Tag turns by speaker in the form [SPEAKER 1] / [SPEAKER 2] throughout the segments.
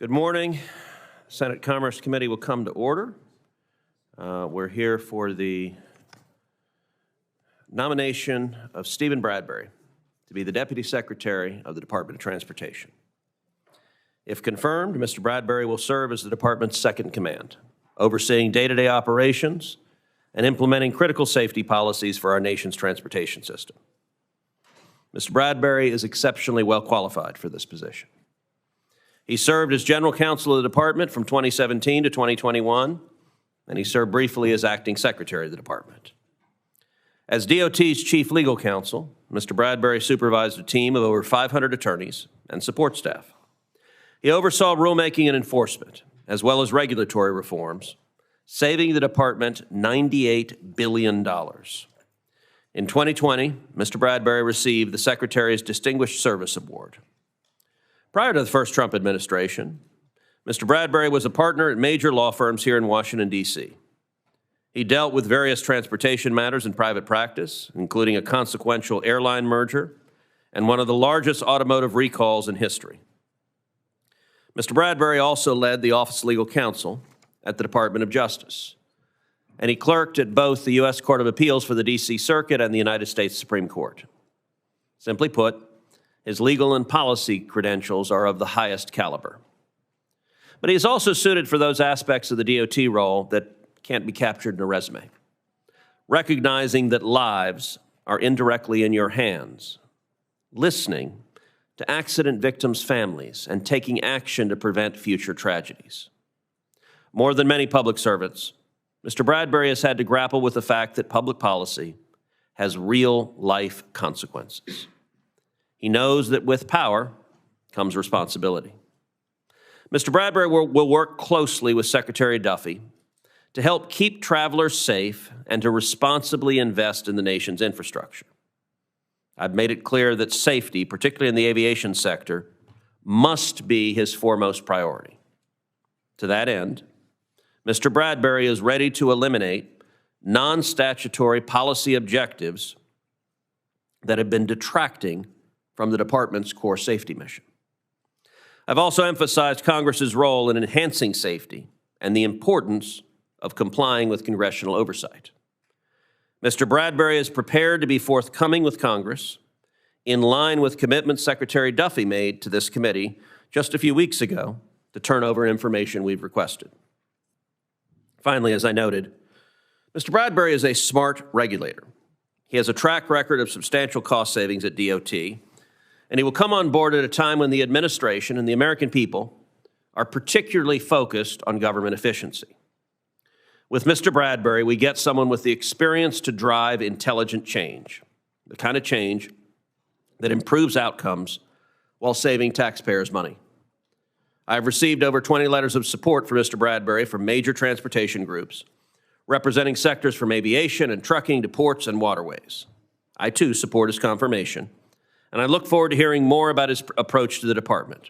[SPEAKER 1] Good morning. Senate Commerce Committee will come to order. We're here for the nomination of Steven Bradbury to be the Deputy Secretary of the Department of Transportation. If confirmed, Mr. Bradbury will serve as the department's second in command, overseeing day-to-day operations and implementing critical safety policies for our nation's transportation system. Mr. Bradbury is exceptionally well qualified for this position. He served as general counsel of the department from 2017 to 2021, and he served briefly as acting secretary of the department. As DOT's chief legal counsel, Mr. Bradbury supervised a team of over 500 attorneys and support staff. He oversaw rulemaking and enforcement, as well as regulatory reforms, saving the department $98 billion. In 2020, Mr. Bradbury received the Secretary's Distinguished Service Award. Prior to the first Trump administration, Mr. Bradbury was a partner at major law firms here in Washington, D.C. He dealt with various transportation matters in private practice, including a consequential airline merger and one of the largest automotive recalls in history. Mr. Bradbury also led the Office of Legal Counsel at the Department of Justice, and he clerked at both the U.S. Court of Appeals for the D.C. Circuit and the United States Supreme Court. Simply put, his legal and policy credentials are of the highest caliber. But he is also suited for those aspects of the DOT role that can't be captured in a resume, recognizing that lives are indirectly in your hands, listening to accident victims' families, and taking action to prevent future tragedies. More than many public servants, Mr. Bradbury has had to grapple with the fact that public policy has real-life consequences. He knows that with power comes responsibility. Mr. Bradbury will work closely with Secretary Duffy to help keep travelers safe and to responsibly invest in the nation's infrastructure. I've made it clear that safety, particularly in the aviation sector, must be his foremost priority. To that end, Mr. Bradbury is ready to eliminate non-statutory policy objectives that have been detracting from the department's core safety mission. I've also emphasized Congress's role in enhancing safety and the importance of complying with congressional oversight. Mr. Bradbury is prepared to be forthcoming with Congress in line with commitments Secretary Duffy made to this committee just a few weeks ago to turn over information we've requested. Finally, as I noted, Mr. Bradbury is a smart regulator. He has a track record of substantial cost savings at DOT, and he will come on board at a time when the administration and the American people are particularly focused on government efficiency. With Mr. Bradbury, we get someone with the experience to drive intelligent change, the kind of change that improves outcomes while saving taxpayers' money. I've received over 20 letters of support for Mr. Bradbury from major transportation groups, representing sectors from aviation and trucking to ports and waterways. I, too, support his confirmation, and I look forward to hearing more about his approach to the department.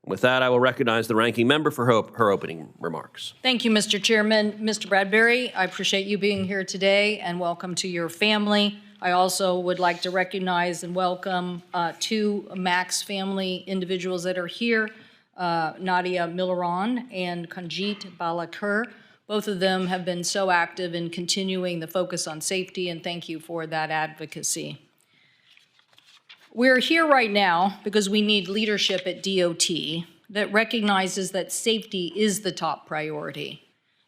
[SPEAKER 1] With that, I will recognize the ranking member for her opening remarks.
[SPEAKER 2] Thank you, Mr. Chairman. Mr. Bradbury, I appreciate you being here today, and welcome to your family. I also would like to recognize and welcome two Max family individuals that are here, Nadia Milaron and Kanjit Balakur. Both of them have been so active in continuing the focus on safety, and thank you for that advocacy. We're here right now because we need leadership at DOT that recognizes that safety is the top priority.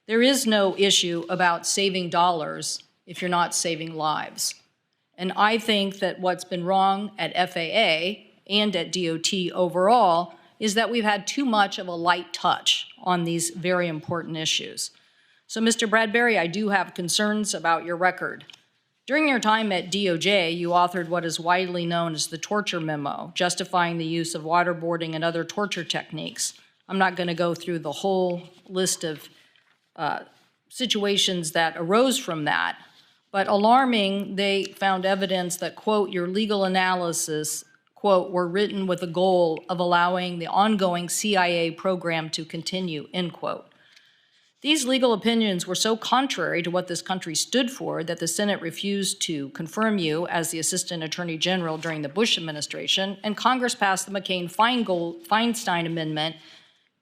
[SPEAKER 2] There is no issue about saving dollars if you're not saving lives. And I think that what's been wrong at FAA and at DOT overall is that we've had too much of a light touch on these very important issues. So, Mr. Bradbury, I do have concerns about your record. During your time at DOJ, you authored what is widely known as the torture memo, justifying the use of waterboarding and other torture techniques. I'm not going to go through the whole list of situations that arose from that, but alarming, they found evidence that, quote, your legal analysis, quote, were written with the goal of allowing the ongoing CIA program to continue, end quote. These legal opinions were so contrary to what this country stood for that the Senate refused to confirm you as the Assistant Attorney General during the Bush administration, and Congress passed the McCain-Feinstein Amendment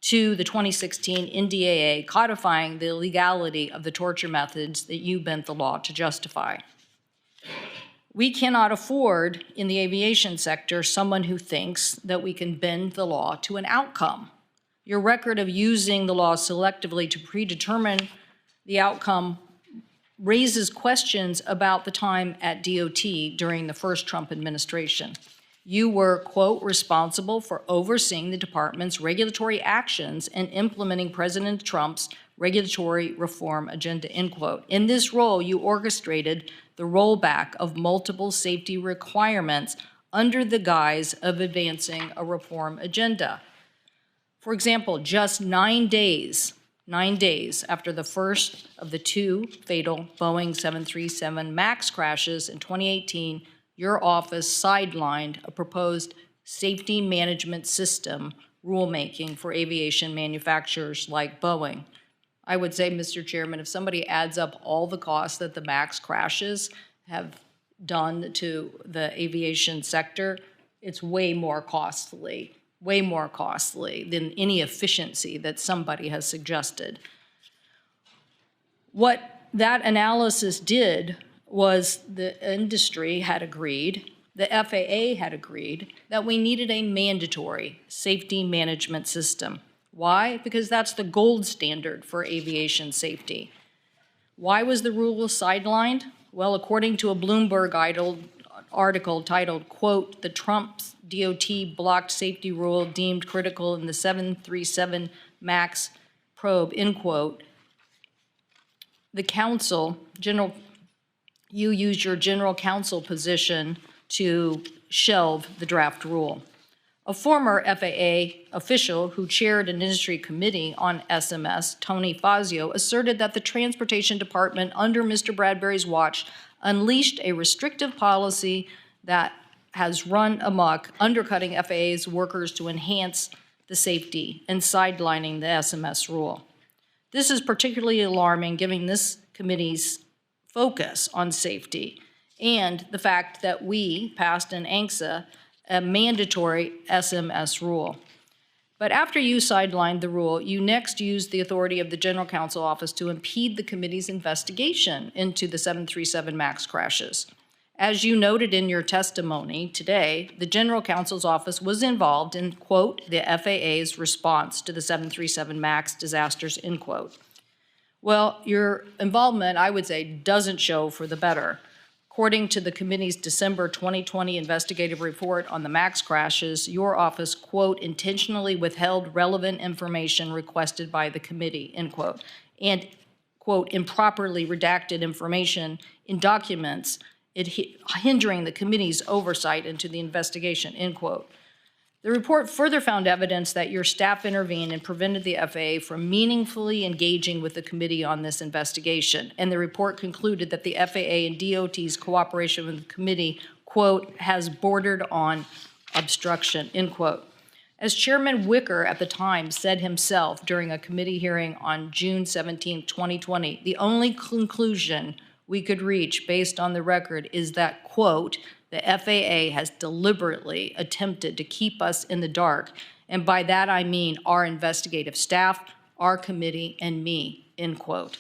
[SPEAKER 2] to the 2016 NDAA codifying the legality of the torture methods that you bent the law to justify. We cannot afford, in the aviation sector, someone who thinks that we can bend the law to an outcome. Your record of using the law selectively to predetermine the outcome raises questions about the time at DOT during the first Trump administration. You were, quote, responsible for overseeing the department's regulatory actions and implementing President Trump's regulatory reform agenda, end quote. In this role, you orchestrated the rollback of multiple safety requirements under the guise of advancing a reform agenda. For example, just 9 days after the first of the two fatal Boeing 737 MAX crashes in 2018, your office sidelined a proposed safety management system rulemaking for aviation manufacturers like Boeing. I would say, Mr. Chairman, if somebody adds up all the costs that the MAX crashes have done to the aviation sector, it's way more costly than any efficiency that somebody has suggested. What that analysis did was the industry had agreed, the FAA had agreed, that we needed a mandatory safety management system. Why? Because that's the gold standard for aviation safety. Why was the rule sidelined? Well, according to a Bloomberg article titled, quote, "The Trump's DOT blocked safety rule deemed critical in the 737 MAX probe," end quote, the counsel, you used your general counsel position to shelve the draft rule. A former FAA official who chaired an industry committee on SMS, Tony Fazio, asserted that the Transportation Department under Mr. Bradbury's watch unleashed a restrictive policy that has run amok, undercutting FAA's workers to enhance the safety and sidelining the SMS rule. This is particularly alarming given this committee's focus on safety and the fact that we passed in ANCSA a mandatory SMS rule. But after you sidelined the rule, you next used the authority of the General Counsel Office to impede the committee's investigation into the 737 MAX crashes. As you noted in your testimony today, the General Counsel's Office was involved in, quote, the FAA's response to the 737 MAX disasters, end quote. Well, your involvement, I would say, doesn't show for the better. According to the committee's December 2020 investigative report on the MAX crashes, your office, quote, intentionally withheld relevant information requested by the committee, end quote, and, quote, improperly redacted information in documents hindering the committee's oversight into the investigation, end quote. The report further found evidence that your staff intervened and prevented the FAA from meaningfully engaging with the committee on this investigation. And the report concluded that the FAA and DOT's cooperation with the committee, quote, has bordered on obstruction, end quote. As Chairman Wicker at the time said himself during a committee hearing on June 17, 2020, the only conclusion we could reach based on the record is that, quote, the FAA has deliberately attempted to keep us in the dark, and by that I mean our investigative staff, our committee, and me, end quote.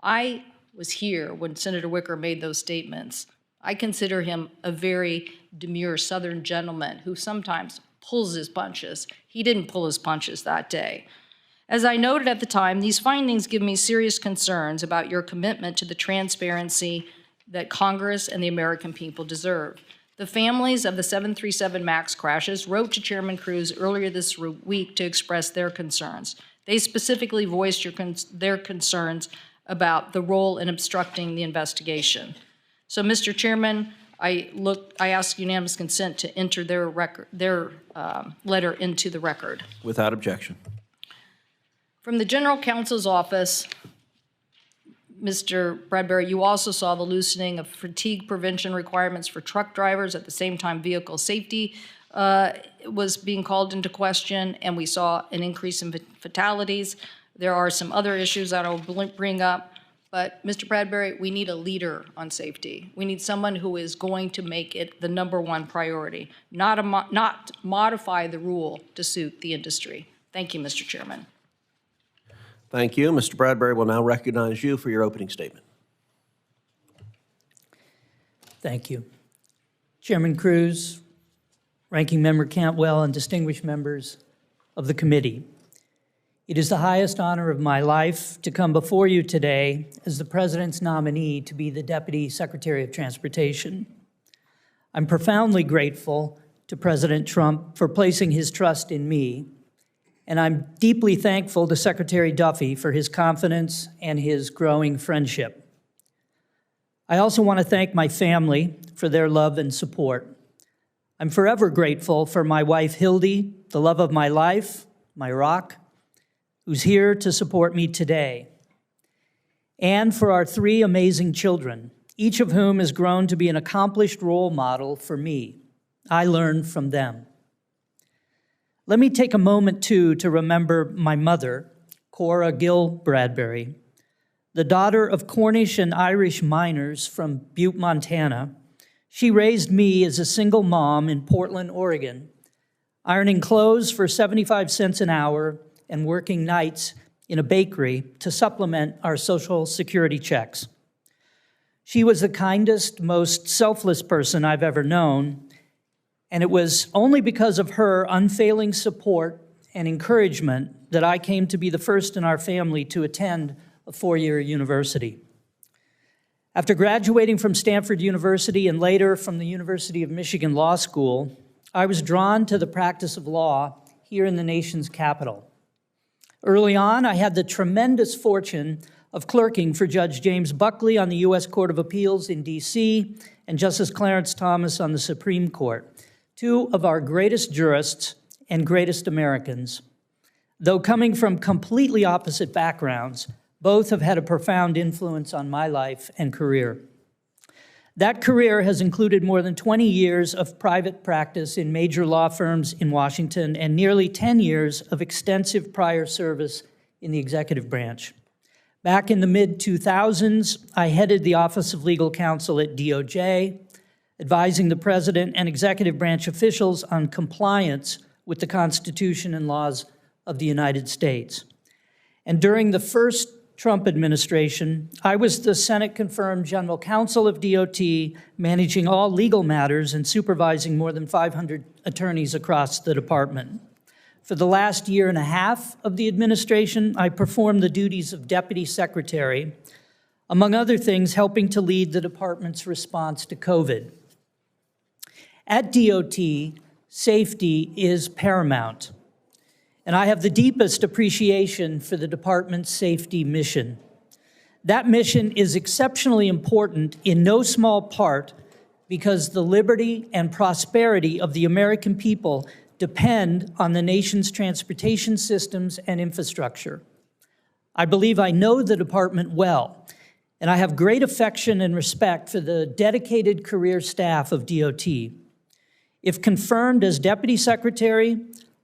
[SPEAKER 2] I was here when Senator Wicker made those statements. I consider him a very demure Southern gentleman who sometimes pulls his punches. He didn't pull his punches that day. As I noted at the time, these findings give me serious concerns about your commitment to the transparency that Congress and the American people deserve. The families of the 737 MAX crashes wrote to Chairman Cruz earlier this week to express their concerns. They specifically voiced their concerns about the role in obstructing the investigation. So, Mr. Chairman, I ask unanimous consent to enter their letter into the record.
[SPEAKER 1] Without objection.
[SPEAKER 2] From the General Counsel's Office, Mr. Bradbury, you also saw the loosening of fatigue prevention requirements for truck drivers. At the same time, vehicle safety was being called into question, and we saw an increase in fatalities. There are some other issues that I'll bring up, but Mr. Bradbury, we need a leader on safety. We need someone who is going to make it the #1 priority, not modify the rule to suit the industry. Thank you, Mr. Chairman.
[SPEAKER 1] Thank you. Mr. Bradbury will now recognize you for your opening statement.
[SPEAKER 3] Thank you. Chairman Cruz, Ranking Member Cantwell, and distinguished members of the committee. It is the highest honor of my life to come before you today as the President's nominee to be the Deputy Secretary of Transportation. I'm profoundly grateful to President Trump for placing his trust in me, and I'm deeply thankful to Secretary Duffy for his confidence and his growing friendship. I also want to thank my family for their love and support. I'm forever grateful for my wife, Hildy, the love of my life, my rock, who's here to support me today, and for our 3 amazing children, each of whom has grown to be an accomplished role model for me. I learned from them. Let me take a moment, too, to remember my mother, Cora Gill Bradbury, the daughter of Cornish and Irish miners from Butte, Montana. She raised me as a single mom in Portland, Oregon, ironing clothes for 75 cents an hour and working nights in a bakery to supplement our Social Security checks. She was the kindest, most selfless person I've ever known, and it was only because of her unfailing support and encouragement that I came to be the first in our family to attend a 4-year university. After graduating from Stanford University and later from the University of Michigan Law School, I was drawn to the practice of law here in the nation's capital. Early on, I had the tremendous fortune of clerking for Judge James Buckley on the U.S. Court of Appeals in D.C. and Justice Clarence Thomas on the Supreme Court, 2 of our greatest jurists and greatest Americans. Though coming from completely opposite backgrounds, both have had a profound influence on my life and career. That career has included more than 20 years of private practice in major law firms in Washington and nearly 10 years of extensive prior service in the executive branch. Back in the mid-2000s, I headed the Office of Legal Counsel at DOJ, advising the President and executive branch officials on compliance with the Constitution and laws of the United States. And during the first Trump administration, I was the Senate-confirmed general counsel of DOT, managing all legal matters and supervising more than 500 attorneys across the department. For the last year and a half of the administration, I performed the duties of deputy secretary, among other things, helping to lead the department's response to COVID. At DOT, safety is paramount, and I have the deepest appreciation for the department's safety mission. That mission is exceptionally important in no small part because the liberty and prosperity of the American people depend on the nation's transportation systems and infrastructure. I believe I know the department well, and I have great affection and respect for the dedicated career staff of DOT. If confirmed as Deputy Secretary,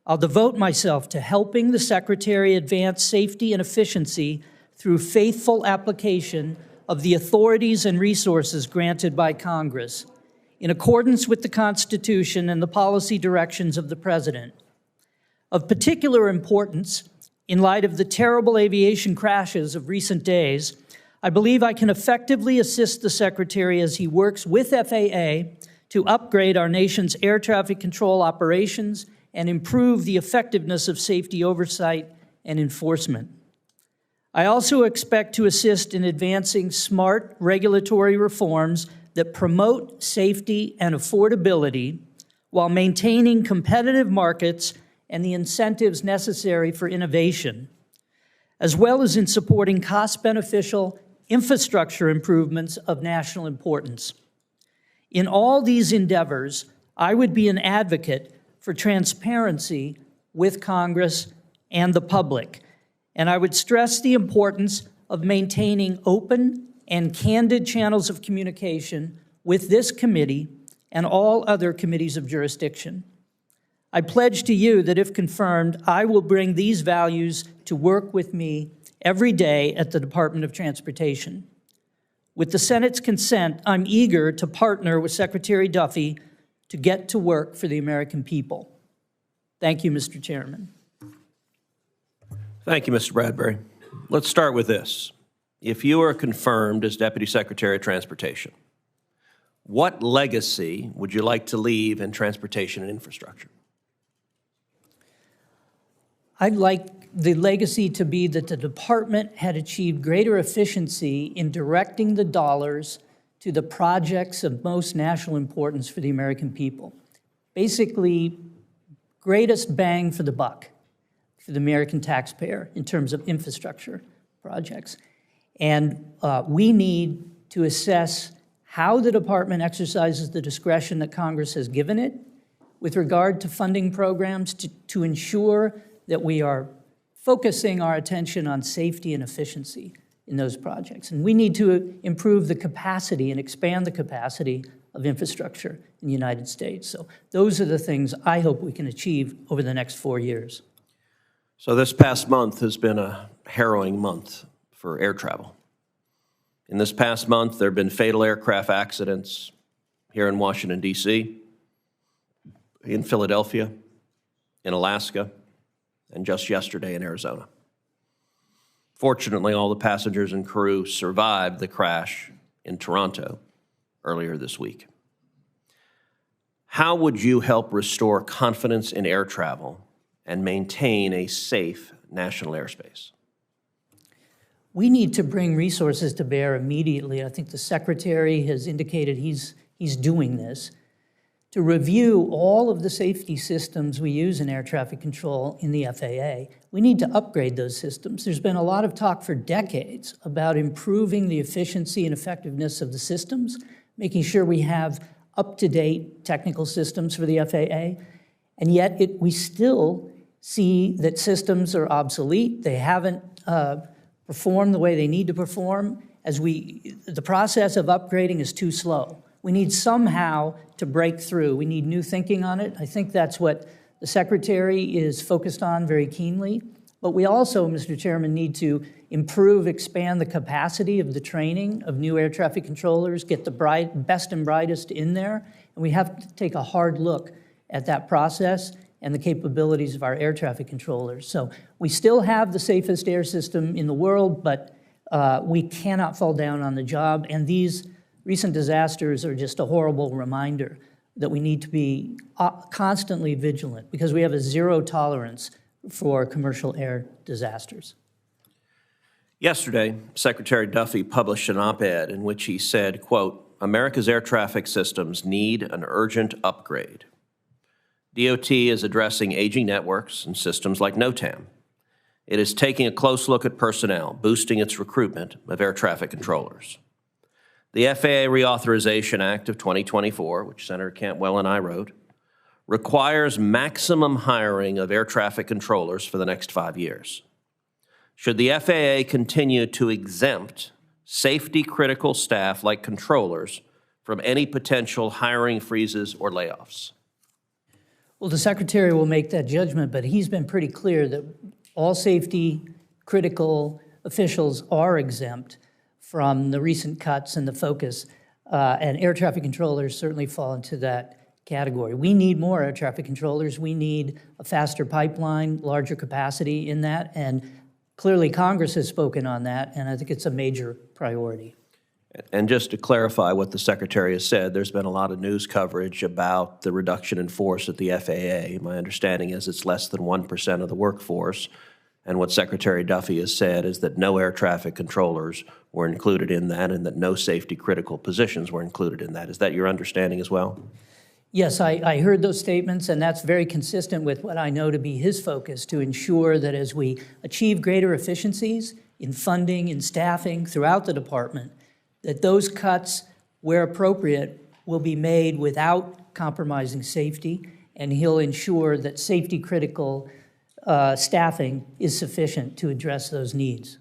[SPEAKER 3] I'll devote myself to helping the Secretary advance safety and efficiency through faithful application of the authorities and resources granted by Congress, in accordance with the Constitution and the policy directions of the President. Of particular importance, in light of the terrible aviation crashes of recent days, I believe I can effectively assist the Secretary as he works with FAA to upgrade our nation's air traffic control operations and improve the effectiveness of safety oversight and enforcement. I also expect to assist in advancing smart regulatory reforms that promote safety and affordability while maintaining competitive markets and the incentives necessary for innovation, as well as in supporting cost-beneficial infrastructure improvements of national importance. In all these endeavors, I would be an advocate for transparency with Congress and the public, and I would stress the importance of maintaining open and candid channels of communication with this committee and all other committees of jurisdiction. I pledge to you that if confirmed, I will bring these values to work with me every day at the Department of Transportation. With the Senate's consent, I'm eager to partner with Secretary Duffy to get to work for the American people. Thank you, Mr. Chairman.
[SPEAKER 1] Thank you, Mr. Bradbury. Let's start with this. If you are confirmed as Deputy Secretary of Transportation, what legacy would you like to leave in transportation and infrastructure?
[SPEAKER 3] I'd like the legacy to be that the department had achieved greater efficiency in directing the dollars to the projects of most national importance for the American people. Basically, greatest bang for the buck for the American taxpayer in terms of infrastructure projects. And we need to assess how the department exercises the discretion that Congress has given it with regard to funding programs to ensure that we are focusing our attention on safety and efficiency in those projects. And we need to improve the capacity and expand the capacity of infrastructure in the United States. So those are the things I hope we can achieve over the next 4 years.
[SPEAKER 1] So this past month has been a harrowing month for air travel. In this past month, there have been fatal aircraft accidents here in Washington, D.C., in Philadelphia, in Alaska, and just yesterday in Arizona. Fortunately, all the passengers and crew survived the crash in Toronto earlier this week. How would you help restore confidence in air travel and maintain a safe national airspace?
[SPEAKER 3] We need to bring resources to bear immediately. I think the Secretary has indicated he's doing this, to review all of the safety systems we use in air traffic control in the FAA. We need to upgrade those systems. There's been a lot of talk for decades about improving the efficiency and effectiveness of the systems, making sure we have up-to-date technical systems for the FAA, and yet we still see that systems are obsolete. They haven't performed the way they need to perform. The process of upgrading is too slow. We need somehow to break through. We need new thinking on it. I think that's what the Secretary is focused on very keenly. But we also, Mr. Chairman, need to improve, expand the capacity of the training of new air traffic controllers, get the best and brightest in there, and we have to take a hard look at that process and the capabilities of our air traffic controllers. So we still have the safest air system in the world, but we cannot fall down on the job, and these recent disasters are just a horrible reminder that we need to be constantly vigilant because we have a zero tolerance for commercial air disasters.
[SPEAKER 1] Yesterday, Secretary Duffy published an op-ed in which he said, quote, "America's air traffic systems need an urgent upgrade. DOT is addressing aging networks and systems like NOTAM. It is taking a close look at personnel, boosting its recruitment of air traffic controllers. The FAA Reauthorization Act of 2024, which Senator Cantwell and I wrote, requires maximum hiring of air traffic controllers for the next 5 years. Should the FAA continue to exempt safety-critical staff like controllers from any potential hiring freezes or layoffs?"
[SPEAKER 3] Well, the Secretary will make that judgment, but he's been pretty clear that all safety-critical officials are exempt from the recent cuts and the focus, and air traffic controllers certainly fall into that category. We need more air traffic controllers. We need a faster pipeline, larger capacity in that, and clearly Congress has spoken on that, and I think it's a major priority.
[SPEAKER 1] And just to clarify what the Secretary has said, there's been a lot of news coverage about the reduction in force at the FAA. My understanding is it's less than 1% of the workforce. And what Secretary Duffy has said is that no air traffic controllers were included in that and that no safety-critical positions were included in that. Is that your understanding as well?
[SPEAKER 3] Yes, I heard those statements, and that's very consistent with what I know to be his focus, to ensure that as we achieve greater efficiencies in funding and staffing throughout the department, that those cuts, where appropriate, will be made without compromising safety, and he'll ensure that safety-critical staffing is sufficient to address those needs.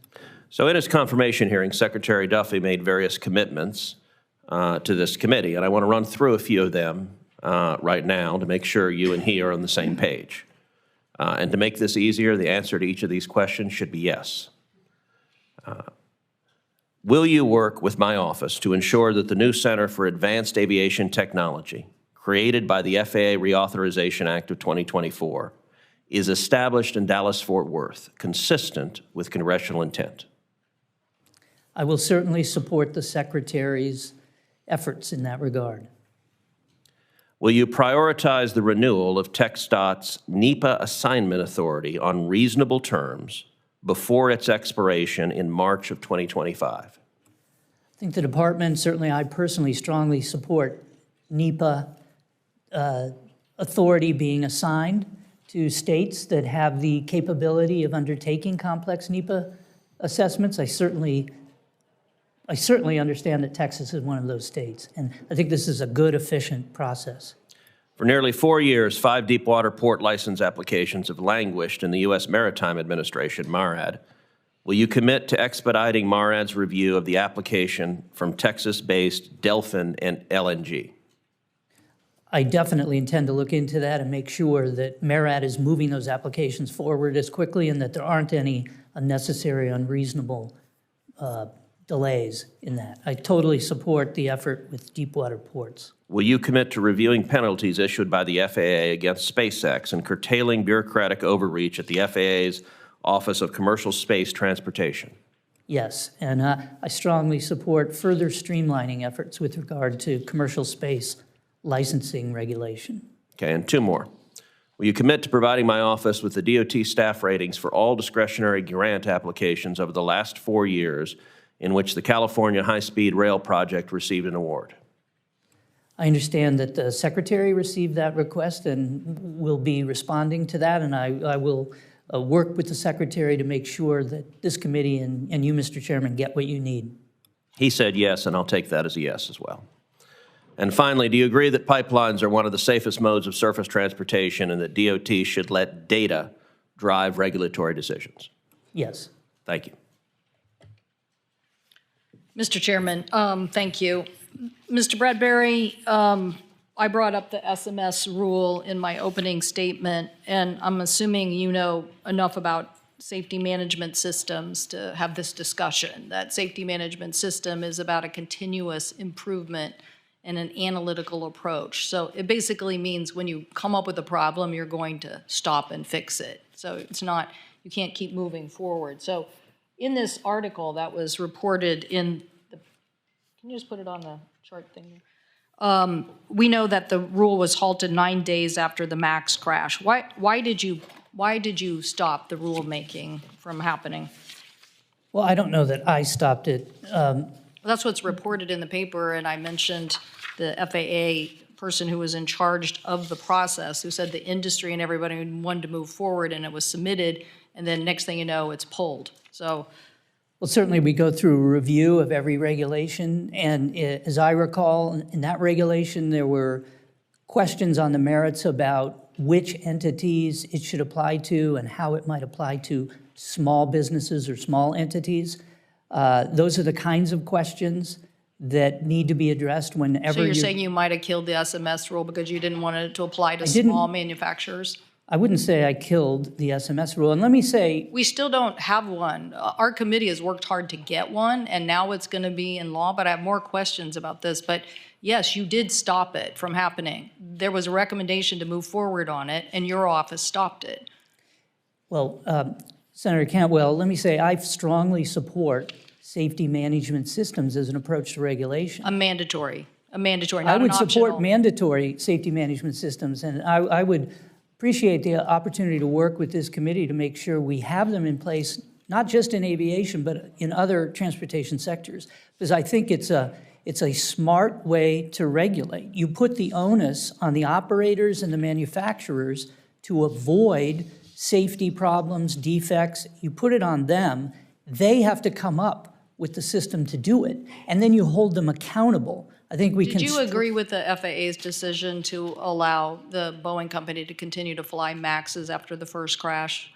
[SPEAKER 1] So in his confirmation hearing, Secretary Duffy made various commitments to this committee, and I want to run through a few of them right now to make sure you and he are on the same page. And to make this easier, the answer to each of these questions should be yes. Will you work with my office to ensure that the new Center for Advanced Aviation Technology, created by the FAA Reauthorization Act of 2024, is established in Dallas-Fort Worth, consistent with congressional intent?
[SPEAKER 3] I will certainly support the Secretary's efforts in that regard.
[SPEAKER 1] Will you prioritize the renewal of TxDOT's NEPA assignment authority on reasonable terms before its expiration in March of 2025?
[SPEAKER 3] I think the department, certainly I personally strongly support NEPA authority being assigned to states that have the capability of undertaking complex NEPA assessments. I certainly understand that Texas is one of those states, and I think this is a good, efficient process.
[SPEAKER 1] For nearly 4 years, 5 deepwater port license applications have languished in the U.S. Maritime Administration, MARAD. Will you commit to expediting MARAD's review of the application from Texas-based Delphin and LNG?
[SPEAKER 3] I definitely intend to look into that and make sure that MARAD is moving those applications forward as quickly and that there aren't any unnecessary, unreasonable delays in that. I totally support the effort with deepwater ports.
[SPEAKER 1] Will you commit to reviewing penalties issued by the FAA against SpaceX and curtailing bureaucratic overreach at the FAA's Office of Commercial Space Transportation?
[SPEAKER 3] Yes, and I strongly support further streamlining efforts with regard to commercial space licensing regulation.
[SPEAKER 1] Okay, and 2 more. Will you commit to providing my office with the DOT staff ratings for all discretionary grant applications over the last 4 years in which the California High-Speed Rail Project received an award?
[SPEAKER 3] I understand that the Secretary received that request and will be responding to that, and I will work with the Secretary to make sure that this committee and you, Mr. Chairman, get what you need.
[SPEAKER 1] He said yes, and I'll take that as a yes as well. And finally, do you agree that pipelines are one of the safest modes of surface transportation and that DOT should let data drive regulatory decisions?
[SPEAKER 3] Yes.
[SPEAKER 1] Thank you.
[SPEAKER 2] Mr. Chairman, thank you. Mr. Bradbury, I brought up the SMS rule in my opening statement, and I'm assuming you know enough about safety management systems to have this discussion. That safety management system is about a continuous improvement and an analytical approach. So it basically means when you come up with a problem, you're going to stop and fix it. So it's not, you can't keep moving forward. So in this article that was reported in the, can you just put it on the chart thing? We know that the rule was halted 9 days after the MAX crash. Why did you stop the rulemaking from happening?
[SPEAKER 3] Well, I don't know that I stopped it.
[SPEAKER 2] That's what's reported in the paper, and I mentioned the FAA person who was in charge of the process, who said the industry and everybody wanted to move forward, and it was submitted, and then next thing you know, it's pulled. So,
[SPEAKER 3] well, certainly we go through a review of every regulation, and as I recall, in that regulation, there were questions on the merits about which entities it should apply to and how it might apply to small businesses or small entities. Those are the kinds of questions that need to be addressed whenever
[SPEAKER 2] so you're saying you might have killed the SMS rule because you didn't want it to apply to small manufacturers?
[SPEAKER 3] I wouldn't say I killed the SMS rule. And let me say,
[SPEAKER 2] we still don't have one. Our committee has worked hard to get one, and now it's going to be in law, but I have more questions about this. But yes, you did stop it from happening. There was a recommendation to move forward on it, and your office stopped it.
[SPEAKER 3] Well, Senator Cantwell, let me say I strongly support safety management systems as an approach to regulation.
[SPEAKER 2] A mandatory, not an optional.
[SPEAKER 3] I would support mandatory safety management systems, and I would appreciate the opportunity to work with this committee to make sure we have them in place, not just in aviation, but in other transportation sectors, because I think it's a smart way to regulate. You put the onus on the operators and the manufacturers to avoid safety problems, defects. You put it on them. They have to come up with the system to do it, and then you hold them accountable. I think we can.
[SPEAKER 2] Did you agree with the FAA's decision to allow the Boeing company to continue to fly MAXs after the first crash?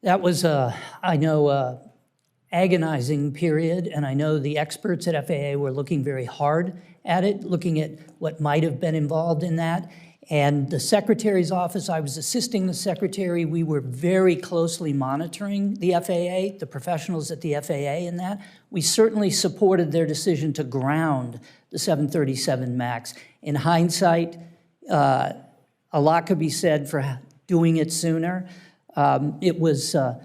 [SPEAKER 3] That was, I know, agonizing period, and I know the experts at FAA were looking very hard at it, looking at what might have been involved in that. And the Secretary's office, I was assisting the Secretary. We were very closely monitoring the FAA, the professionals at the FAA in that. We certainly supported their decision to ground the 737 MAX. In hindsight, a lot could be said for doing it sooner. It was an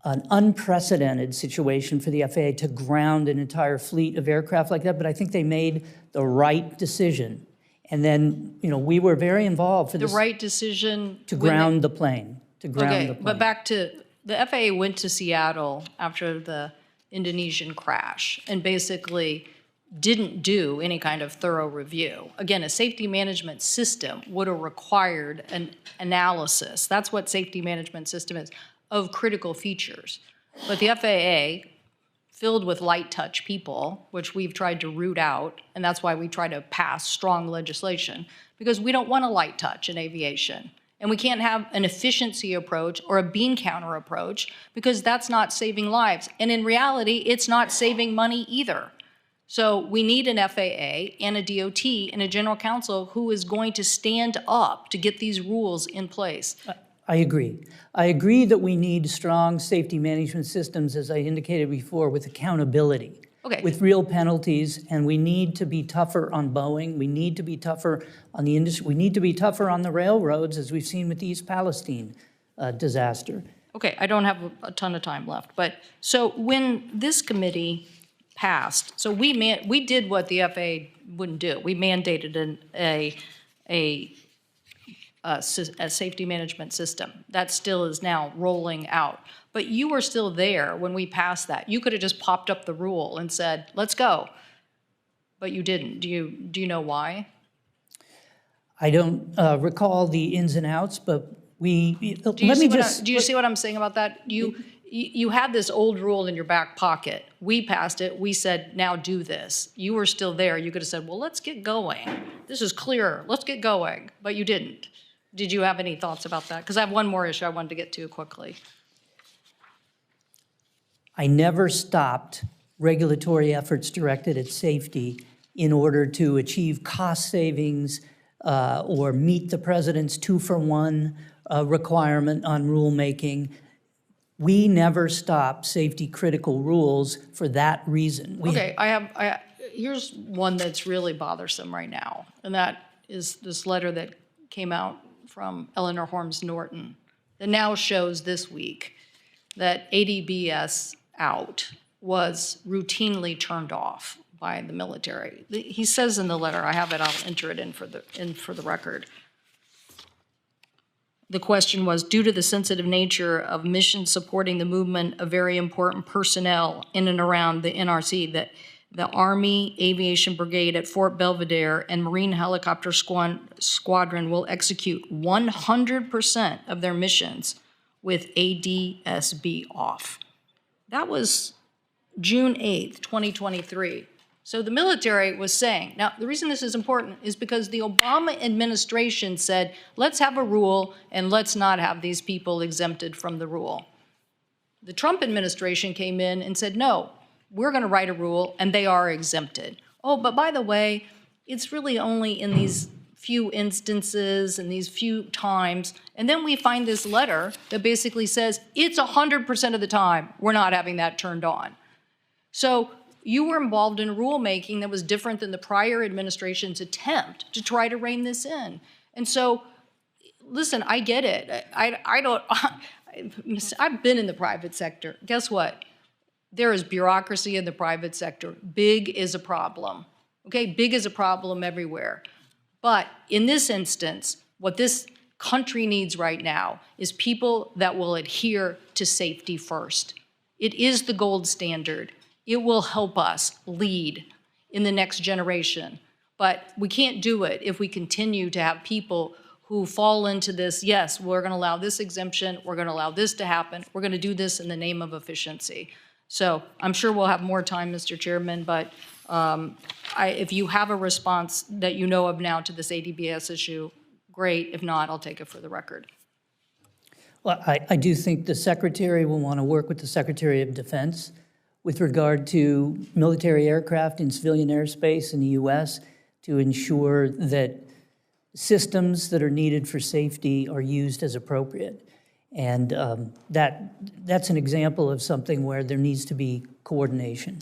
[SPEAKER 3] unprecedented situation for the FAA to ground an entire fleet of aircraft like that, but I think they made the right decision. And then, we were very involved for
[SPEAKER 2] The
[SPEAKER 3] this.
[SPEAKER 2] right decision.
[SPEAKER 3] To ground the plane,
[SPEAKER 2] Okay, but back to, the FAA went to Seattle after the Indonesian crash and basically didn't do any kind of thorough review. Again, a safety management system would have required an analysis. That's what safety management system is, of critical features. But the FAA, filled with light touch people, which we've tried to root out, and that's why we try to pass strong legislation, because we don't want a light touch in aviation. And we can't have an efficiency approach or a bean counter approach, because that's not saving lives. And in reality, it's not saving money either. So we need an FAA and a DOT and a general counsel who is going to stand up to get these rules in place.
[SPEAKER 3] I agree. I agree that we need strong safety management systems, as I indicated before, with accountability, with real penalties, and we need to be tougher on Boeing. We need to be tougher on the industry. We need to be tougher on the railroads, as we've seen with the East Palestine disaster.
[SPEAKER 2] Okay, I don't have a ton of time left, but so when this committee passed, so we did what the FAA wouldn't do. We mandated a safety management system. That still is now rolling out. But you were still there when we passed that. You could have just popped up the rule and said, let's go. But you didn't. Do you know why?
[SPEAKER 3] I don't recall the ins and outs, but do
[SPEAKER 2] you see what I'm saying about that? You had this old rule in your back pocket. We passed it. We said, now do this. You were still there. You could have said, well, let's get going. This is clear. Let's get going. But you didn't. Did you have any thoughts about that? Because I have one more issue I wanted to get to quickly.
[SPEAKER 3] I never stopped regulatory efforts directed at safety in order to achieve cost savings or meet the president's 2-for-1 requirement on rulemaking. We never stopped safety critical rules for that reason.
[SPEAKER 2] Okay, here's one that's really bothersome right now, and that is this letter that came out from Eleanor Holmes Norton that now shows this week that ADBS out was routinely turned off by the military. He says in the letter, I have it, I'll enter it in for the record. The question was, due to the sensitive nature of missions supporting the movement of very important personnel in and around the NRC, that the Army Aviation Brigade at Fort Belvedere and Marine Helicopter Squadron will execute 100% of their missions with ADSB off. That was June 8th, 2023. So the military was saying, now the reason this is important is because the Obama administration said, let's have a rule and let's not have these people exempted from the rule. The Trump administration came in and said, no, we're going to write a rule and they are exempted. Oh, but by the way, it's really only in these few instances and these few times. And then we find this letter that basically says it's 100% of the time we're not having that turned on. So you were involved in rulemaking that was different than the prior administration's attempt to try to rein this in. And so, listen, I get it. I've been in the private sector. Guess what? There is bureaucracy in the private sector. Big is a problem. Okay, big is a problem everywhere. But in this instance, what this country needs right now is people that will adhere to safety first. It is the gold standard. It will help us lead in the next generation. But we can't do it if we continue to have people who fall into this, yes, we're going to allow this exemption, we're going to allow this to happen, we're going to do this in the name of efficiency. So I'm sure we'll have more time, Mr. Chairman, but if you have a response that you know of now to this ADBS issue, great. If not, I'll take it for the record.
[SPEAKER 3] Well, I do think the Secretary will want to work with the Secretary of Defense with regard to military aircraft in civilian airspace in the U.S. to ensure that systems that are needed for safety are used as appropriate. And that's an example of something where there needs to be coordination.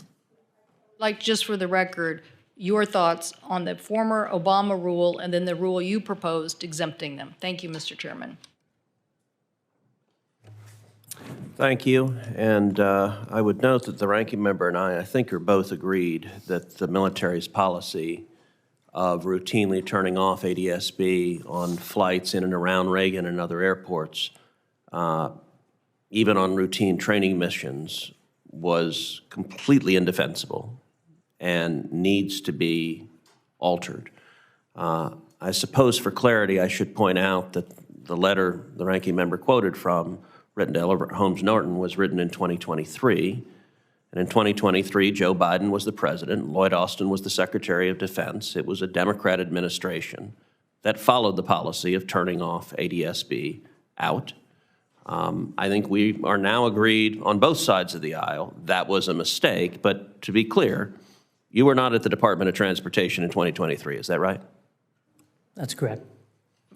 [SPEAKER 2] Like, just for the record, your thoughts on the former Obama rule and then the rule you proposed exempting them. Thank you, Mr. Chairman.
[SPEAKER 1] Thank you. And I would note that the ranking member and I think, are both agreed that the military's policy of routinely turning off ADSB on flights in and around Reagan and other airports, even on routine training missions, was completely indefensible and needs to be altered. I suppose for clarity, I should point out that the letter the ranking member quoted from, written to Elbert Holmes Norton, was written in 2023. And in 2023, Joe Biden was the president, Lloyd Austin was the Secretary of Defense. It was a Democrat administration that followed the policy of turning off ADSB out. I think we are now agreed on both sides of the aisle that was a mistake, but to be clear, you were not at the Department of Transportation in 2023, is that right?
[SPEAKER 3] That's correct.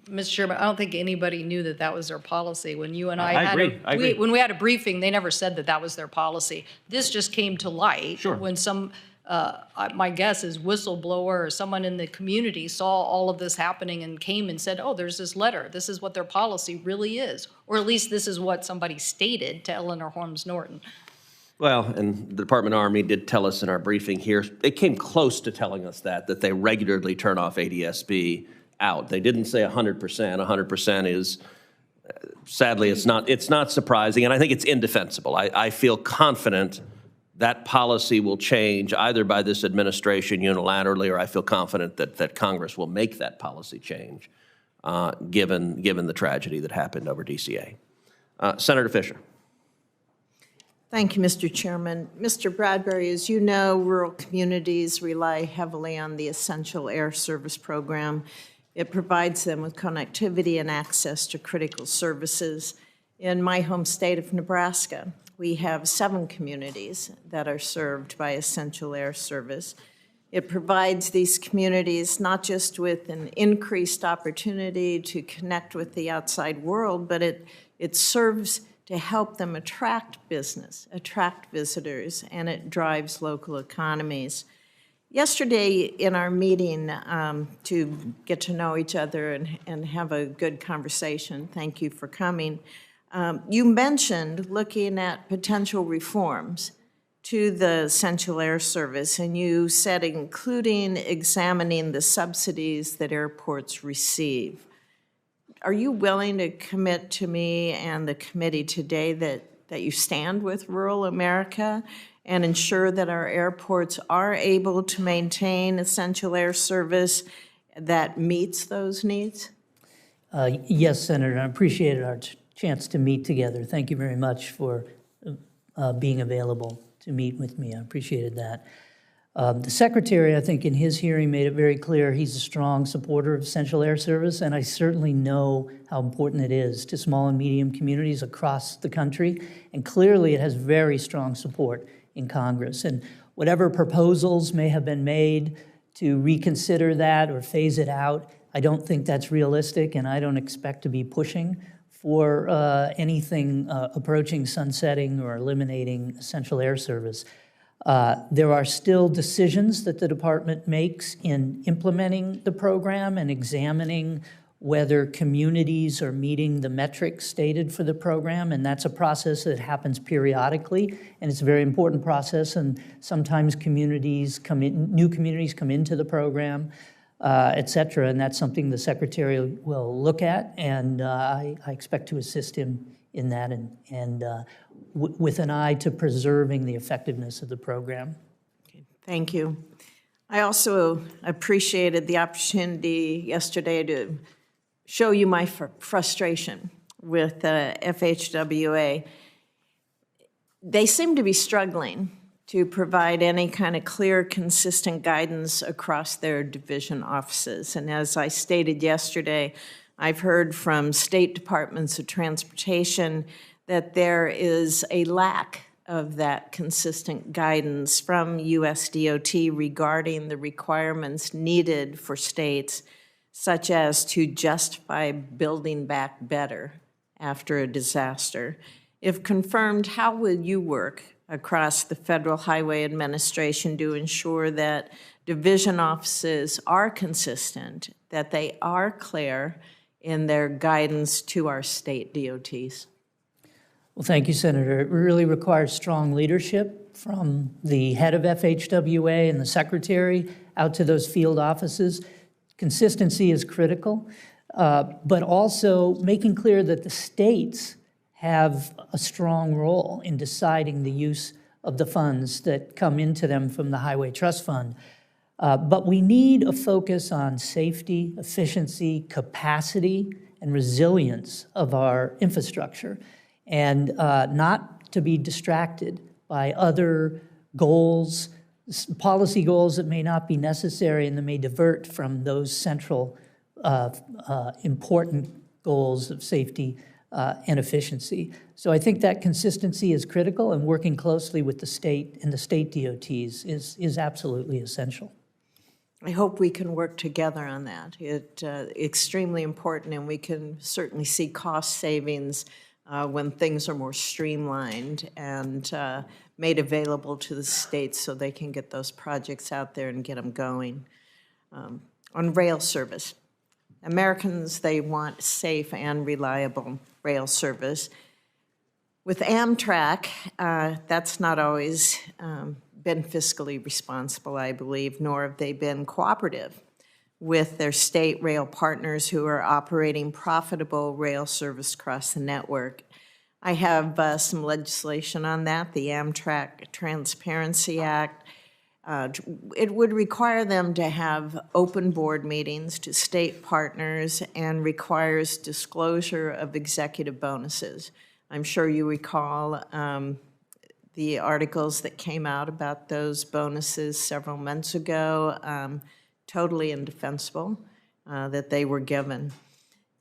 [SPEAKER 2] Mr. Chairman, I don't think anybody knew that that was their policy. When you and I
[SPEAKER 1] agree.
[SPEAKER 2] when we had a briefing, they never said that that was their policy. This just came to light when some, my guess is whistleblower or someone in the community saw all of this happening and came and said, oh, there's this letter. This is what their policy really is. Or at least this is what somebody stated to Eleanor Holmes Norton.
[SPEAKER 1] Well, and the Department of Army did tell us in our briefing here, it came close to telling us that they regularly turn off ADSB out. They didn't say 100%. 100% is, sadly, it's not surprising, and I think it's indefensible. I feel confident that policy will change either by this administration unilaterally, or I feel confident that Congress will make that policy change, given the tragedy that happened over DCA. Senator Fisher.
[SPEAKER 4] Thank you, Mr. Chairman. Mr. Bradbury, as you know, rural communities rely heavily on the Essential Air Service program. It provides them with connectivity and access to critical services. In my home state of Nebraska, we have 7 communities that are served by Essential Air Service. It provides these communities not just with an increased opportunity to connect with the outside world, but it serves to help them attract business, attract visitors, and it drives local economies. Yesterday in our meeting to get to know each other and have a good conversation, thank you for coming, you mentioned looking at potential reforms to the Essential Air Service, and you said including examining the subsidies that airports receive. Are you willing to commit to me and the committee today that you stand with rural America and ensure that our airports are able to maintain essential air service that meets those needs?
[SPEAKER 3] Yes, Senator. I appreciated our chance to meet together. Thank you very much for being available to meet with me. I appreciated that. The Secretary, I think, in his hearing made it very clear he's a strong supporter of Essential Air Service, and I certainly know how important it is to small and medium communities across the country, and clearly it has very strong support in Congress. And whatever proposals may have been made to reconsider that or phase it out, I don't think that's realistic, and I don't expect to be pushing for anything approaching sunsetting or eliminating Essential Air Service. There are still decisions that the department makes in implementing the program and examining whether communities are meeting the metrics stated for the program, and that's a process that happens periodically, and it's a very important process, and sometimes communities come in, new communities come into the program, et cetera, and that's something the Secretary will look at, and I expect to assist him in that and with an eye to preserving the effectiveness of the program.
[SPEAKER 4] Thank you. I also appreciated the opportunity yesterday to show you my frustration with FHWA. They seem to be struggling to provide any kind of clear, consistent guidance across their division offices. And as I stated yesterday, I've heard from state departments of transportation that there is a lack of that consistent guidance from USDOT regarding the requirements needed for states, such as to justify building back better after a disaster. If confirmed, how will you work across the Federal Highway Administration to ensure that division offices are consistent, that they are clear in their guidance to our state DOTs?
[SPEAKER 3] Well, thank you, Senator. It really requires strong leadership from the head of FHWA and the secretary out to those field offices. Consistency is critical, but also making clear that the states have a strong role in deciding the use of the funds that come into them from the Highway Trust Fund. But we need a focus on safety, efficiency, capacity, and resilience of our infrastructure, and not to be distracted by other goals, policy goals that may not be necessary and that may divert from those central important goals of safety and efficiency. So I think that consistency is critical, and working closely with the state and the state DOTs is absolutely essential.
[SPEAKER 4] I hope we can work together on that. It's extremely important, and we can certainly see cost savings when things are more streamlined and made available to the states so they can get those projects out there and get them going. On rail service, Americans, they want safe and reliable rail service. With Amtrak, that's not always been fiscally responsible, I believe, nor have they been cooperative with their state rail partners who are operating profitable rail service across the network. I have some legislation on that, the Amtrak Transparency Act. It would require them to have open board meetings to state partners and requires disclosure of executive bonuses. I'm sure you recall the articles that came out about those bonuses several months ago, totally indefensible that they were given.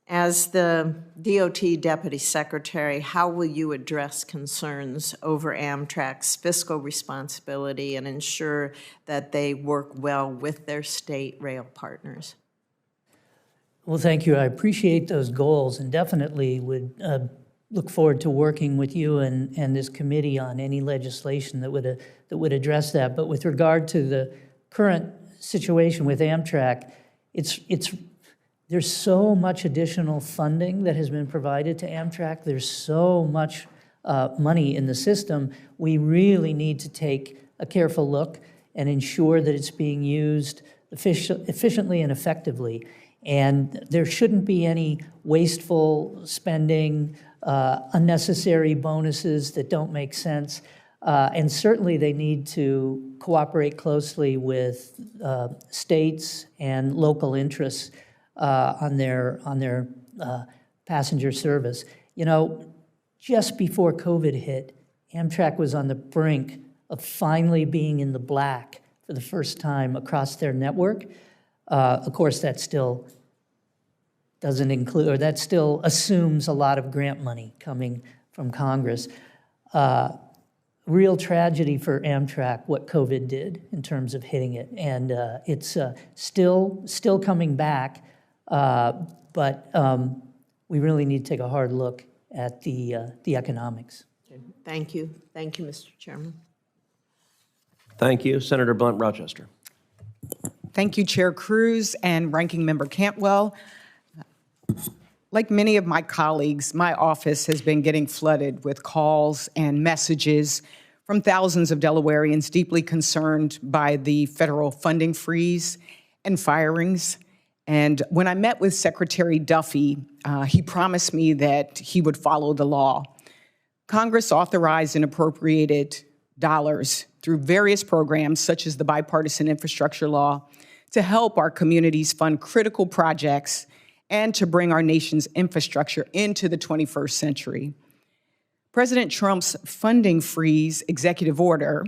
[SPEAKER 4] As the DOT Deputy Secretary, how will you address concerns over Amtrak's fiscal responsibility and ensure that they work well with their state rail partners?
[SPEAKER 3] Well, thank you. I appreciate those goals and definitely would look forward to working with you and this committee on any legislation that would address that. But with regard to the current situation with Amtrak, there's so much additional funding that has been provided to Amtrak. There's so much money in the system. We really need to take a careful look and ensure that it's being used efficiently and effectively. And there shouldn't be any wasteful spending, unnecessary bonuses that don't make sense. And certainly they need to cooperate closely with states and local interests on their passenger service. You know, just before COVID hit, Amtrak was on the brink of finally being in the black for the first time across their network. Of course, that still doesn't include, or that still assumes a lot of grant money coming from Congress. Real tragedy for Amtrak, what COVID did in terms of hitting it. And it's still coming back, but we really need to take a hard look at the economics.
[SPEAKER 4] Thank you. Thank you, Mr. Chairman.
[SPEAKER 1] Thank you. Senator Blunt Rochester.
[SPEAKER 5] Thank you, Chair Cruz and Ranking Member Cantwell. Like many of my colleagues, my office has been getting flooded with calls and messages from thousands of Delawareans deeply concerned by the federal funding freeze and firings. And when I met with Secretary Duffy, he promised me that he would follow the law. Congress authorized and appropriated dollars through various programs, such as the Bipartisan Infrastructure Law, to help our communities fund critical projects and to bring our nation's infrastructure into the 21st century. President Trump's funding freeze executive order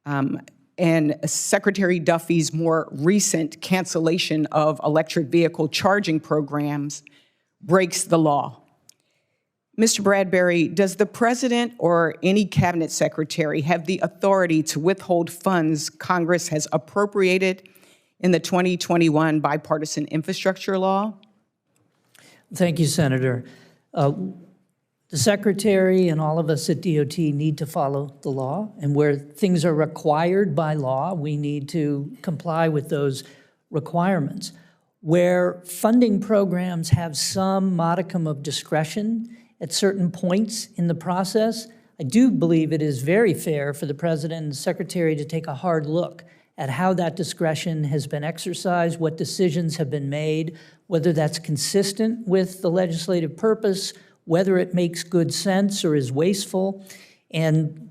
[SPEAKER 5] and Secretary Duffy's more recent cancellation of electric vehicle charging programs breaks the law. Mr. Bradbury, does the president or any cabinet secretary have the authority to withhold funds Congress has appropriated in the 2021 Bipartisan Infrastructure Law?
[SPEAKER 3] Thank you, Senator. The Secretary and all of us at DOT need to follow the law, and where things are required by law, we need to comply with those requirements. Where funding programs have some modicum of discretion at certain points in the process. I do believe it is very fair for the President and the Secretary to take a hard look at how that discretion has been exercised, what decisions have been made, whether that's consistent with the legislative purpose, whether it makes good sense or is wasteful, and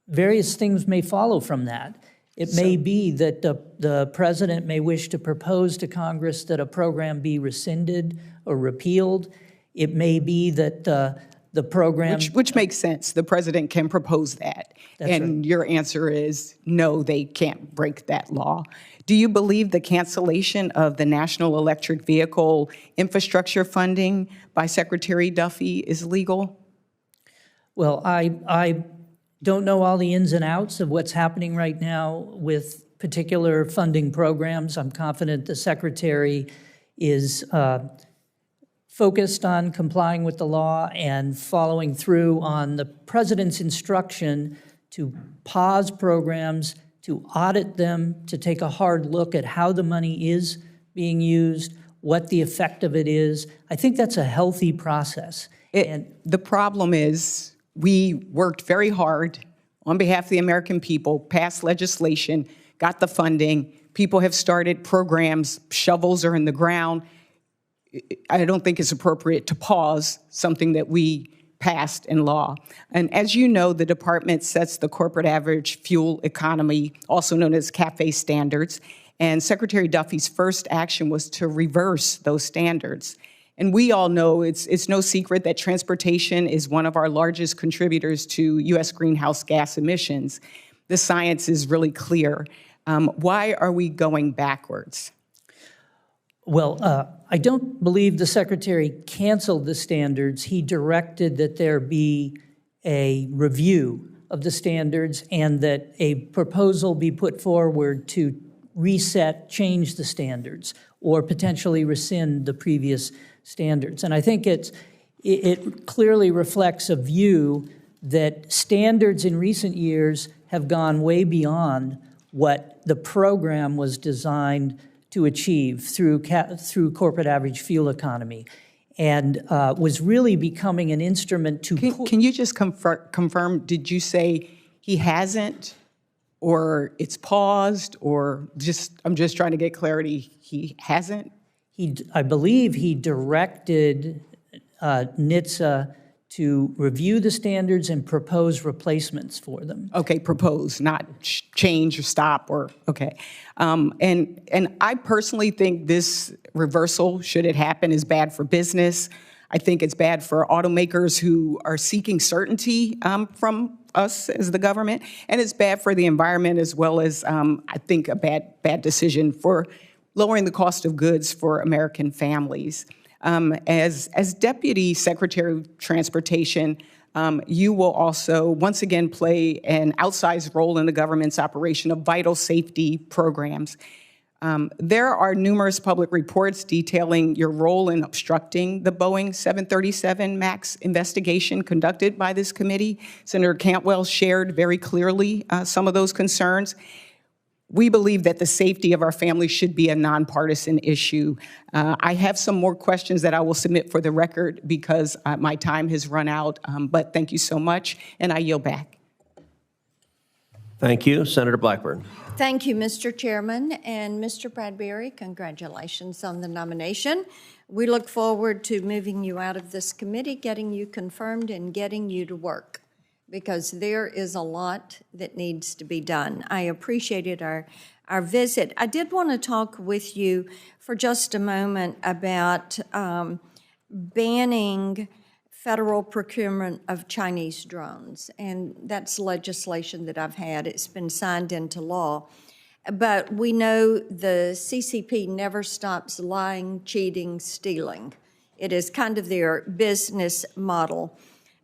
[SPEAKER 3] various things may follow from that. It may be that the President may wish to propose to Congress that a program be rescinded or repealed. It may be that the program—
[SPEAKER 5] Which makes sense. The President can propose that.
[SPEAKER 3] That's
[SPEAKER 5] and
[SPEAKER 3] right.
[SPEAKER 5] Your answer is no, they can't break that law. Do you believe the cancellation of the National Electric Vehicle Infrastructure funding by Secretary Duffy is legal?
[SPEAKER 3] Well, I don't know all the ins and outs of what's happening right now with particular funding programs. I'm confident the Secretary is focused on complying with the law and following through on the President's instruction to pause programs, to audit them, to take a hard look at how the money is being used, what the effect of it is. I think that's a healthy process.
[SPEAKER 5] The problem is we worked very hard on behalf of the American people, passed legislation, got the funding. People have started programs, shovels are in the ground. I don't think it's appropriate to pause something that we passed in law. And as you know, the department sets the corporate average fuel economy, also known as CAFE standards, and Secretary Duffy's first action was to reverse those standards. And we all know it's no secret that transportation is one of our largest contributors to U.S. greenhouse gas emissions. The science is really clear. Why are we going backwards?
[SPEAKER 3] Well, I don't believe the Secretary canceled the standards. He directed that there be a review of the standards and that a proposal be put forward to reset, change the standards, or potentially rescind the previous standards. And I think it clearly reflects a view that standards in recent years have gone way beyond what the program was designed to achieve through corporate average fuel economy, and was really becoming an instrument to—
[SPEAKER 5] Can you just confirm, did you say he hasn't, or it's paused, or I'm just trying to get clarity, he hasn't?
[SPEAKER 3] I believe he directed NHTSA to review the standards and propose replacements for them.
[SPEAKER 5] Okay, propose, not change or stop or, okay. And I personally think this reversal, should it happen, is bad for business. I think it's bad for automakers who are seeking certainty from us as the government, and it's bad for the environment as well as, I think, a bad decision for lowering the cost of goods for American families. As Deputy Secretary of Transportation, you will also once again play an outsized role in the government's operation of vital safety programs. There are numerous public reports detailing your role in obstructing the Boeing 737 MAX investigation conducted by this committee. Senator Cantwell shared very clearly some of those concerns. We believe that the safety of our families should be a nonpartisan issue. I have some more questions that I will submit for the record because my time has run out, but thank you so much, and I yield back.
[SPEAKER 1] Thank you. Senator Blackburn.
[SPEAKER 6] Thank you, Mr. Chairman, and Mr. Bradbury, congratulations on the nomination. We look forward to moving you out of this committee, getting you confirmed, and getting you to work, because there is a lot that needs to be done. I appreciated our visit. I did want to talk with you for just a moment about banning federal procurement of Chinese drones, and that's legislation that I've had. It's been signed into law. But we know the CCP never stops lying, cheating, stealing. It is kind of their business model.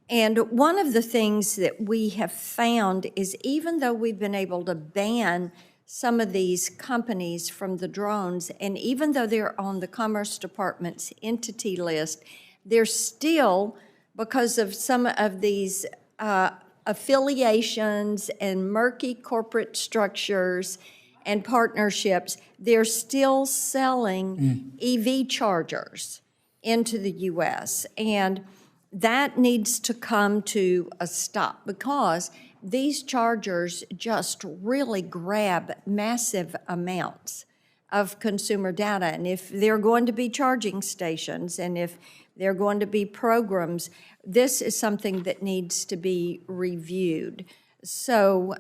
[SPEAKER 6] And one of the things that we have found is even though we've been able to ban some of these companies from the drones, and even though they're on the Commerce Department's entity list, they're still, because of some of these affiliations and murky corporate structures and partnerships, they're still selling EV chargers into the U.S. And That needs to come to a stop because these chargers just really grab massive amounts of consumer data. And if they're going to be charging stations and if they're going to be programs, this is something that needs to be reviewed. So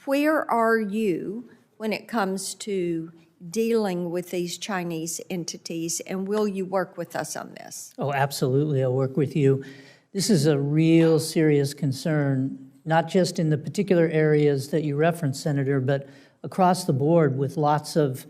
[SPEAKER 6] where are you when it comes to dealing with these Chinese entities, and will you work with us on this?
[SPEAKER 3] Oh, absolutely, I'll work with you. This is a real serious concern, not just in the particular areas that you referenced, Senator, but across the board with lots of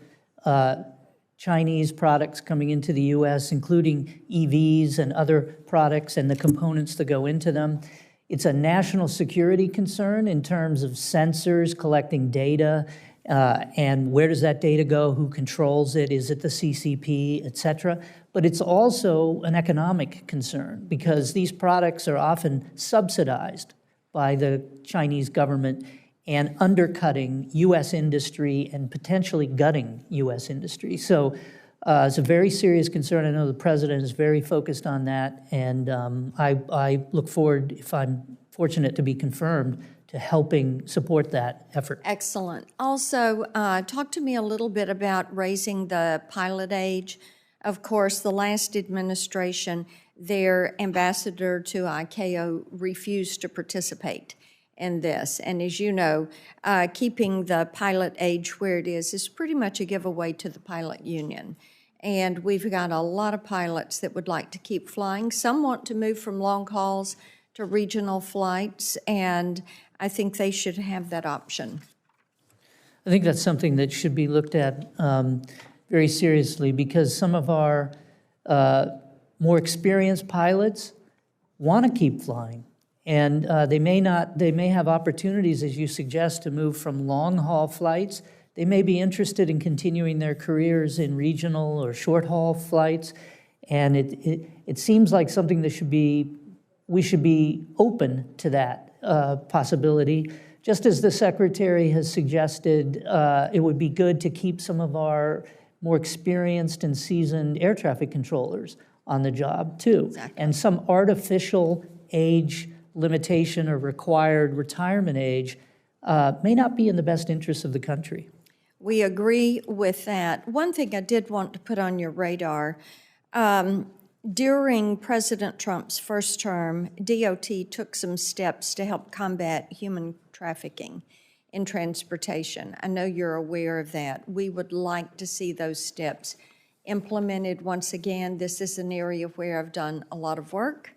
[SPEAKER 3] Chinese products coming into the U.S., including EVs and other products and the components that go into them. It's a national security concern in terms of sensors collecting data, and where does that data go, who controls it, is it the CCP, et cetera. But it's also an economic concern because these products are often subsidized by the Chinese government and undercutting U.S. industry and potentially gutting U.S. industry. So it's a very serious concern. I know the president is very focused on that, and I look forward, if I'm fortunate to be confirmed, to helping support that effort.
[SPEAKER 6] Excellent. Also, talk to me a little bit about raising the pilot age. Of course, the last administration, their ambassador to ICAO refused to participate in this. And as you know, keeping the pilot age where it is pretty much a giveaway to the pilot union. And we've got a lot of pilots that would like to keep flying. Some want to move from long hauls to regional flights, and I think they should have that option.
[SPEAKER 3] I think that's something that should be looked at very seriously because some of our more experienced pilots want to keep flying. And they may have opportunities, as you suggest, to move from long-haul flights. They may be interested in continuing their careers in regional or short-haul flights. And it seems like something that we should be open to that possibility. Just as the Secretary has suggested, it would be good to keep some of our more experienced and seasoned air traffic controllers on the job, too.
[SPEAKER 6] Exactly.
[SPEAKER 3] And some artificial age limitation or required retirement age may not be in the best interest of the country.
[SPEAKER 6] We agree with that. One thing I did want to put on your radar, during President Trump's first term, DOT took some steps to help combat human trafficking in transportation. I know you're aware of that. We would like to see those steps implemented once again. This is an area where I've done a lot of work.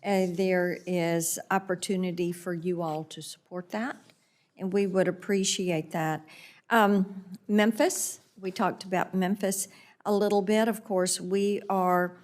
[SPEAKER 6] There is opportunity for you all to support that, and we would appreciate that. Memphis, we talked about Memphis a little bit. Of course, we are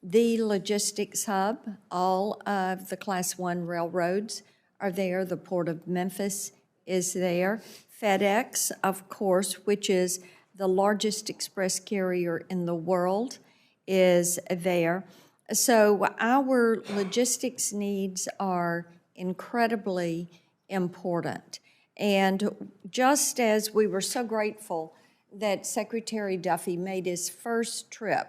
[SPEAKER 6] the logistics hub. All of the Class I railroads are there. The Port of Memphis is there. FedEx, of course, which is the largest express carrier in the world, is there. So our logistics needs are incredibly important. And just as we were so grateful that Secretary Duffy made his first trip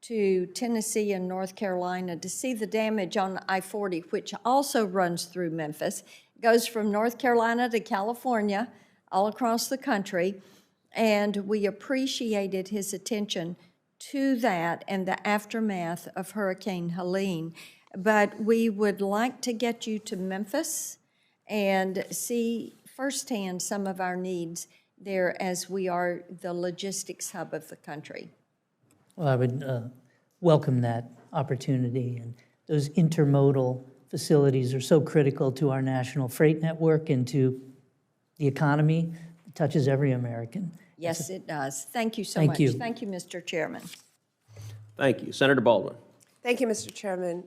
[SPEAKER 6] to Tennessee and North Carolina to see the damage on I-40, which also runs through Memphis, goes from North Carolina to California, all across the country, and we appreciated his attention to that and the aftermath of Hurricane Helene. But we would like to get you to Memphis and see firsthand some of our needs there as we are the logistics hub of the country.
[SPEAKER 3] Well, I would welcome that opportunity, and those intermodal facilities are so critical to our national freight network and to the economy. It touches every American.
[SPEAKER 6] Yes, it does. Thank you so
[SPEAKER 3] Thank
[SPEAKER 6] much.
[SPEAKER 3] you.
[SPEAKER 6] Thank you, Mr. Chairman.
[SPEAKER 1] Thank you. Senator Baldwin.
[SPEAKER 7] Thank you, Mr. Chairman.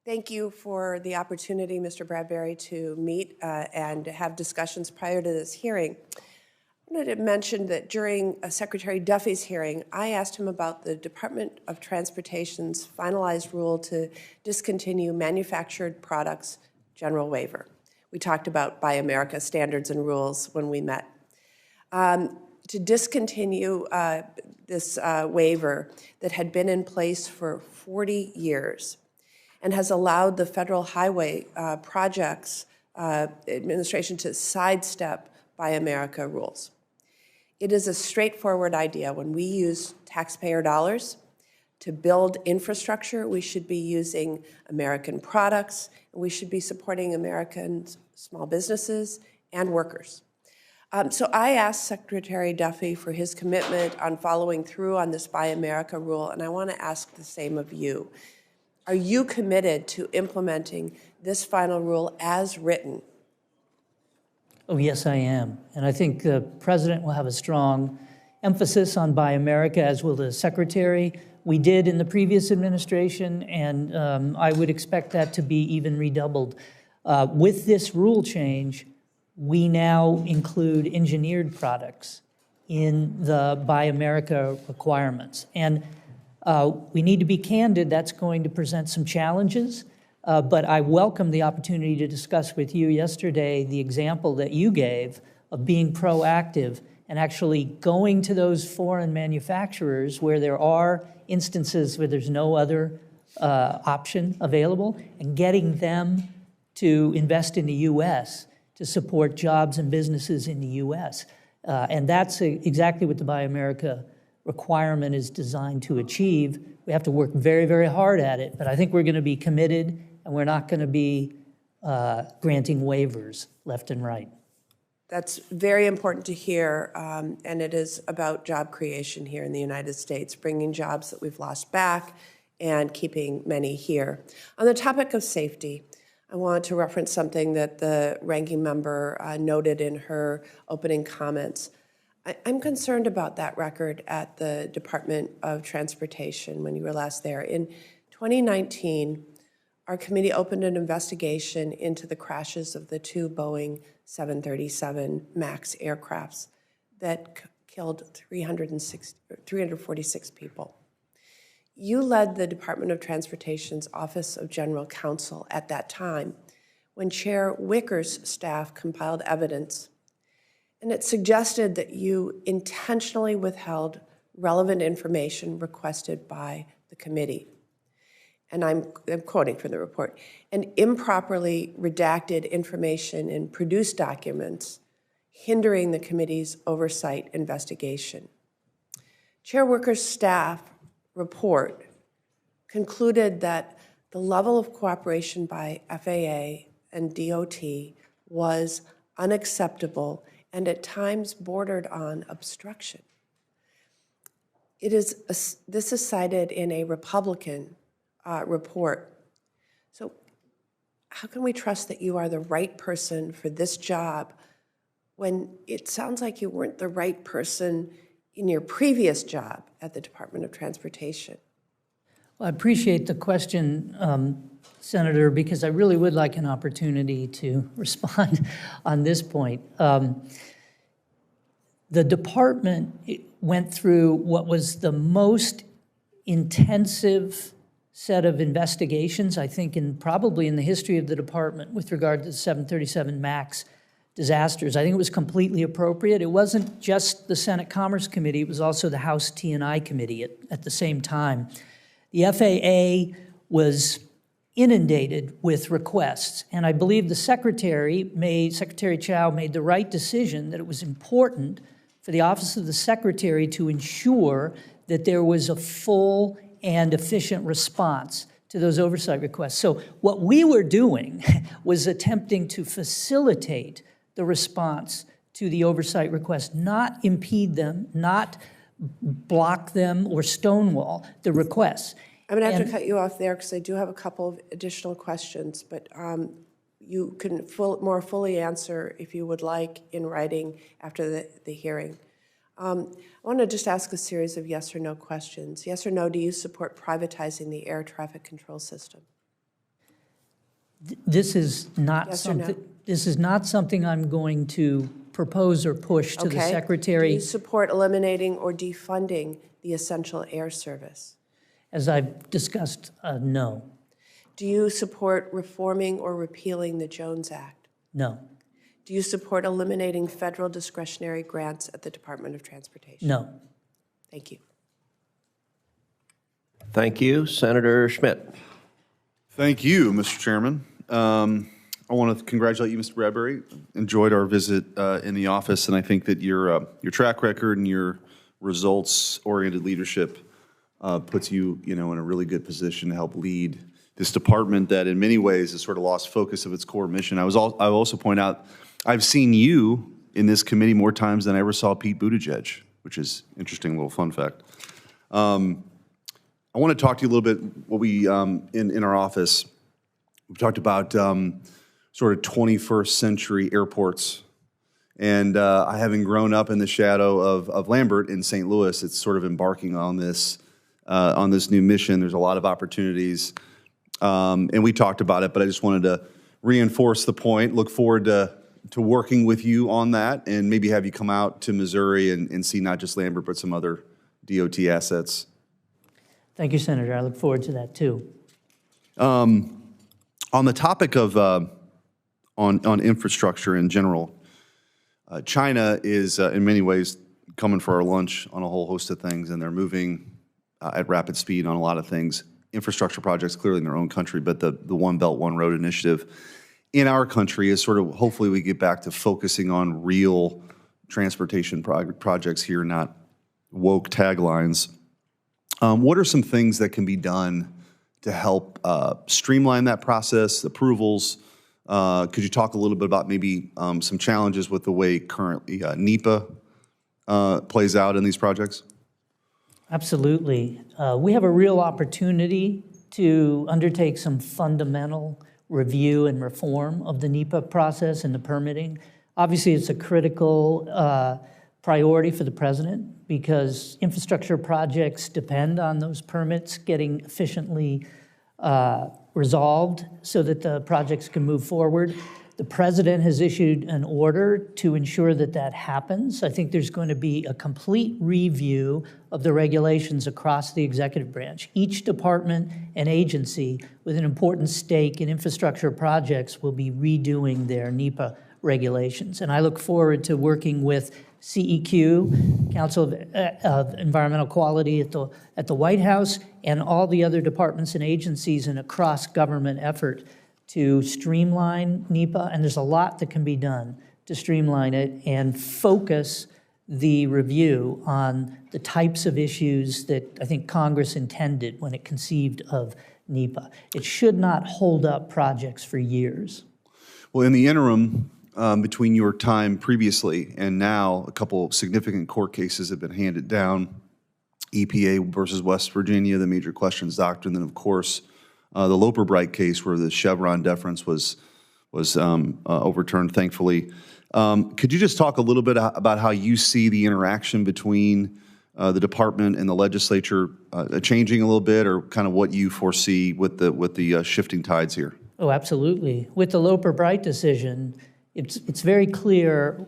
[SPEAKER 7] Thank you for the opportunity, Mr. Bradbury, to meet and have discussions prior to this hearing. I wanted to mention that during Secretary Duffy's hearing, I asked him about the Department of Transportation's finalized rule to discontinue manufactured products general waiver. We talked about Buy America standards and rules when we met. to discontinue this waiver that had been in place for 40 years and has allowed the Federal Highway Projects Administration to sidestep Buy America rules. It is a straightforward idea. When we use taxpayer dollars to build infrastructure, we should be using American products, and we should be supporting American small businesses and workers. So I asked Secretary Duffy for his commitment on following through on this Buy America rule, and I want to ask the same of you. Are you committed to implementing this final rule as written?
[SPEAKER 3] Oh, yes, I am. And I think the president will have a strong emphasis on Buy America, as will the secretary. We did in the previous administration, and I would expect that to be even redoubled. With this rule change, we now include engineered products in the Buy America requirements. And we need to be candid, that's going to present some challenges. But I welcome the opportunity to discuss with you yesterday the example that you gave of being proactive and actually going to those foreign manufacturers where there are instances where there's no other option available and getting them to invest in the U.S. to support jobs and businesses in the U.S. And that's exactly what the Buy America requirement is designed to achieve. We have to work very, very hard at it, but I think we're going to be committed, and we're not going to be granting waivers left and right.
[SPEAKER 7] That's very important to hear, and it is about job creation here in the United States, bringing jobs that we've lost back and keeping many here. On the topic of safety, I want to reference something that the ranking member noted in her opening comments. I'm concerned about that record at the Department of Transportation when you were last there. In 2019, our committee opened an investigation into the crashes of the two Boeing 737 MAX aircrafts that killed 346 people. You led the Department of Transportation's Office of General Counsel at that time when Chair Wicker's staff compiled evidence, and it suggested that you intentionally withheld relevant information requested by the committee. And I'm quoting from the report, and improperly redacted information in produced documents, hindering the committee's oversight investigation. Chair Wicker's staff report concluded that the level of cooperation by FAA and DOT was unacceptable and at times bordered on obstruction. This is cited in a Republican report. So how can we trust that you are the right person for this job when it sounds like you weren't the right person in your previous job at the Department of Transportation?
[SPEAKER 3] Well, I appreciate the question, Senator, because I really would like an opportunity to respond on this point. The department went through what was the most intensive set of investigations, I think, probably in the history of the department with regard to the 737 MAX disasters. I think it was completely appropriate. It wasn't just the Senate Commerce Committee, it was also the House T&I Committee at the same time. The FAA was inundated with requests, and I believe the Secretary Chao made the right decision that it was important for the Office of the Secretary to ensure that there was a full and efficient response to those oversight requests. So what we were doing was attempting to facilitate the response to the oversight requests, not impede them, not block them or stonewall the requests.
[SPEAKER 7] I'm going to have to cut you off there because I do have a couple of additional questions, but you can more fully answer if you would like in writing after the hearing. I want to just ask a series of yes or no questions. Yes or no, do you support privatizing the air traffic control system?
[SPEAKER 3] This is not
[SPEAKER 7] Yes or no?
[SPEAKER 3] something. This is not something I'm going to propose or push to the Secretary.
[SPEAKER 7] Do you support eliminating or defunding the essential air service?
[SPEAKER 3] As I've discussed, no.
[SPEAKER 7] Do you support reforming or repealing the Jones Act?
[SPEAKER 3] No.
[SPEAKER 7] Do you support eliminating federal discretionary grants at the Department of Transportation?
[SPEAKER 3] No.
[SPEAKER 7] Thank you.
[SPEAKER 1] Thank you. Senator Schmidt.
[SPEAKER 8] Thank you, Mr. Chairman. I want to congratulate you, Mr. Bradbury. Enjoyed our visit in the office, and I think that your track record and your results-oriented leadership puts you, in a really good position to help lead this department that, in many ways, has sort of lost focus of its core mission. I will also point out, I've seen you in this committee more times than I ever saw Pete Buttigieg, which is an interesting little fun fact. I want to talk to you a little bit. What we in our office, we've talked about sort of 21st century airports, and having grown up in the shadow of Lambert in St. Louis, it's sort of embarking on this new mission. There's a lot of opportunities, and we talked about it. But I just wanted to reinforce the point. Look forward to working with you on that, and maybe have you come out to Missouri and see not just Lambert but some other DOT assets.
[SPEAKER 3] Thank you, Senator. I look forward to that, too.
[SPEAKER 8] On the topic of on infrastructure in general, China is in many ways coming for our lunch on a whole host of things, and they're moving at rapid speed on a lot of things. Infrastructure projects clearly in their own country, but the One Belt, One Road initiative in our country is sort of, hopefully we get back to focusing on real transportation projects here, not woke taglines. What are some things that can be done to help streamline that process, approvals? Could you talk a little bit about maybe some challenges with the way currently NEPA plays out in these projects?
[SPEAKER 3] Absolutely. We have a real opportunity to undertake some fundamental review and reform of the NEPA process and the permitting. Obviously, it's a critical priority for the president because infrastructure projects depend on those permits getting efficiently resolved so that the projects can move forward. The president has issued an order to ensure that that happens. I think there's going to be a complete review of the regulations across the executive branch. Each department and agency with an important stake in infrastructure projects will be redoing their NEPA regulations. And I look forward to working with CEQ, Council of Environmental Quality at the White House, and all the other departments and agencies in a cross-government effort to streamline NEPA, and there's a lot that can be done to streamline it and focus the review on the types of issues that I think Congress intended when it conceived of NEPA. It should not hold up projects for years.
[SPEAKER 8] Well, in the interim, between your time previously and now, a couple of significant court cases have been handed down. EPA versus West Virginia, the major questions doctrine, then of course, the Loper-Bright case where the Chevron deference was overturned, thankfully. Could you just talk a little bit about how you see the interaction between the department and the legislature changing a little bit, or kind of what you foresee with the shifting tides here?
[SPEAKER 3] Oh, absolutely. With the Loper-Bright decision, it's very clear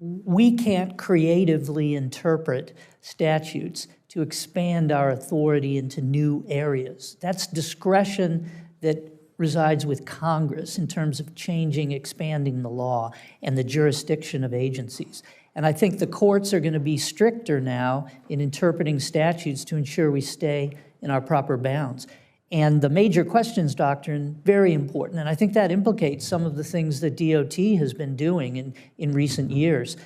[SPEAKER 3] we can't creatively interpret statutes to expand our authority into new areas. That's discretion that resides with Congress in terms of changing, expanding the law and the jurisdiction of agencies. And I think the courts are going to be stricter now in interpreting statutes to ensure we stay in our proper bounds. And the major questions doctrine, very important. And I think that implicates some of the things that DOT has been doing in recent years.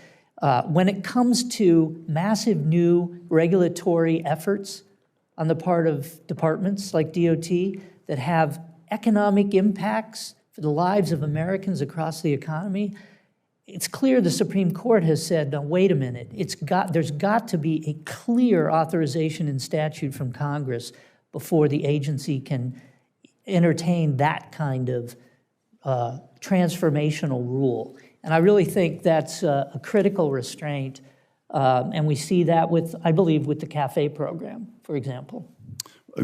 [SPEAKER 3] When it comes to massive new regulatory efforts on the part of departments like DOT that have economic impacts for the lives of Americans across the economy, it's clear the Supreme Court has said, no, wait a minute, there's got to be a clear authorization in statute from Congress before the agency can entertain that kind of transformational rule. And I really think that's a critical restraint, and we see that I believe, with the CAFE program, for example.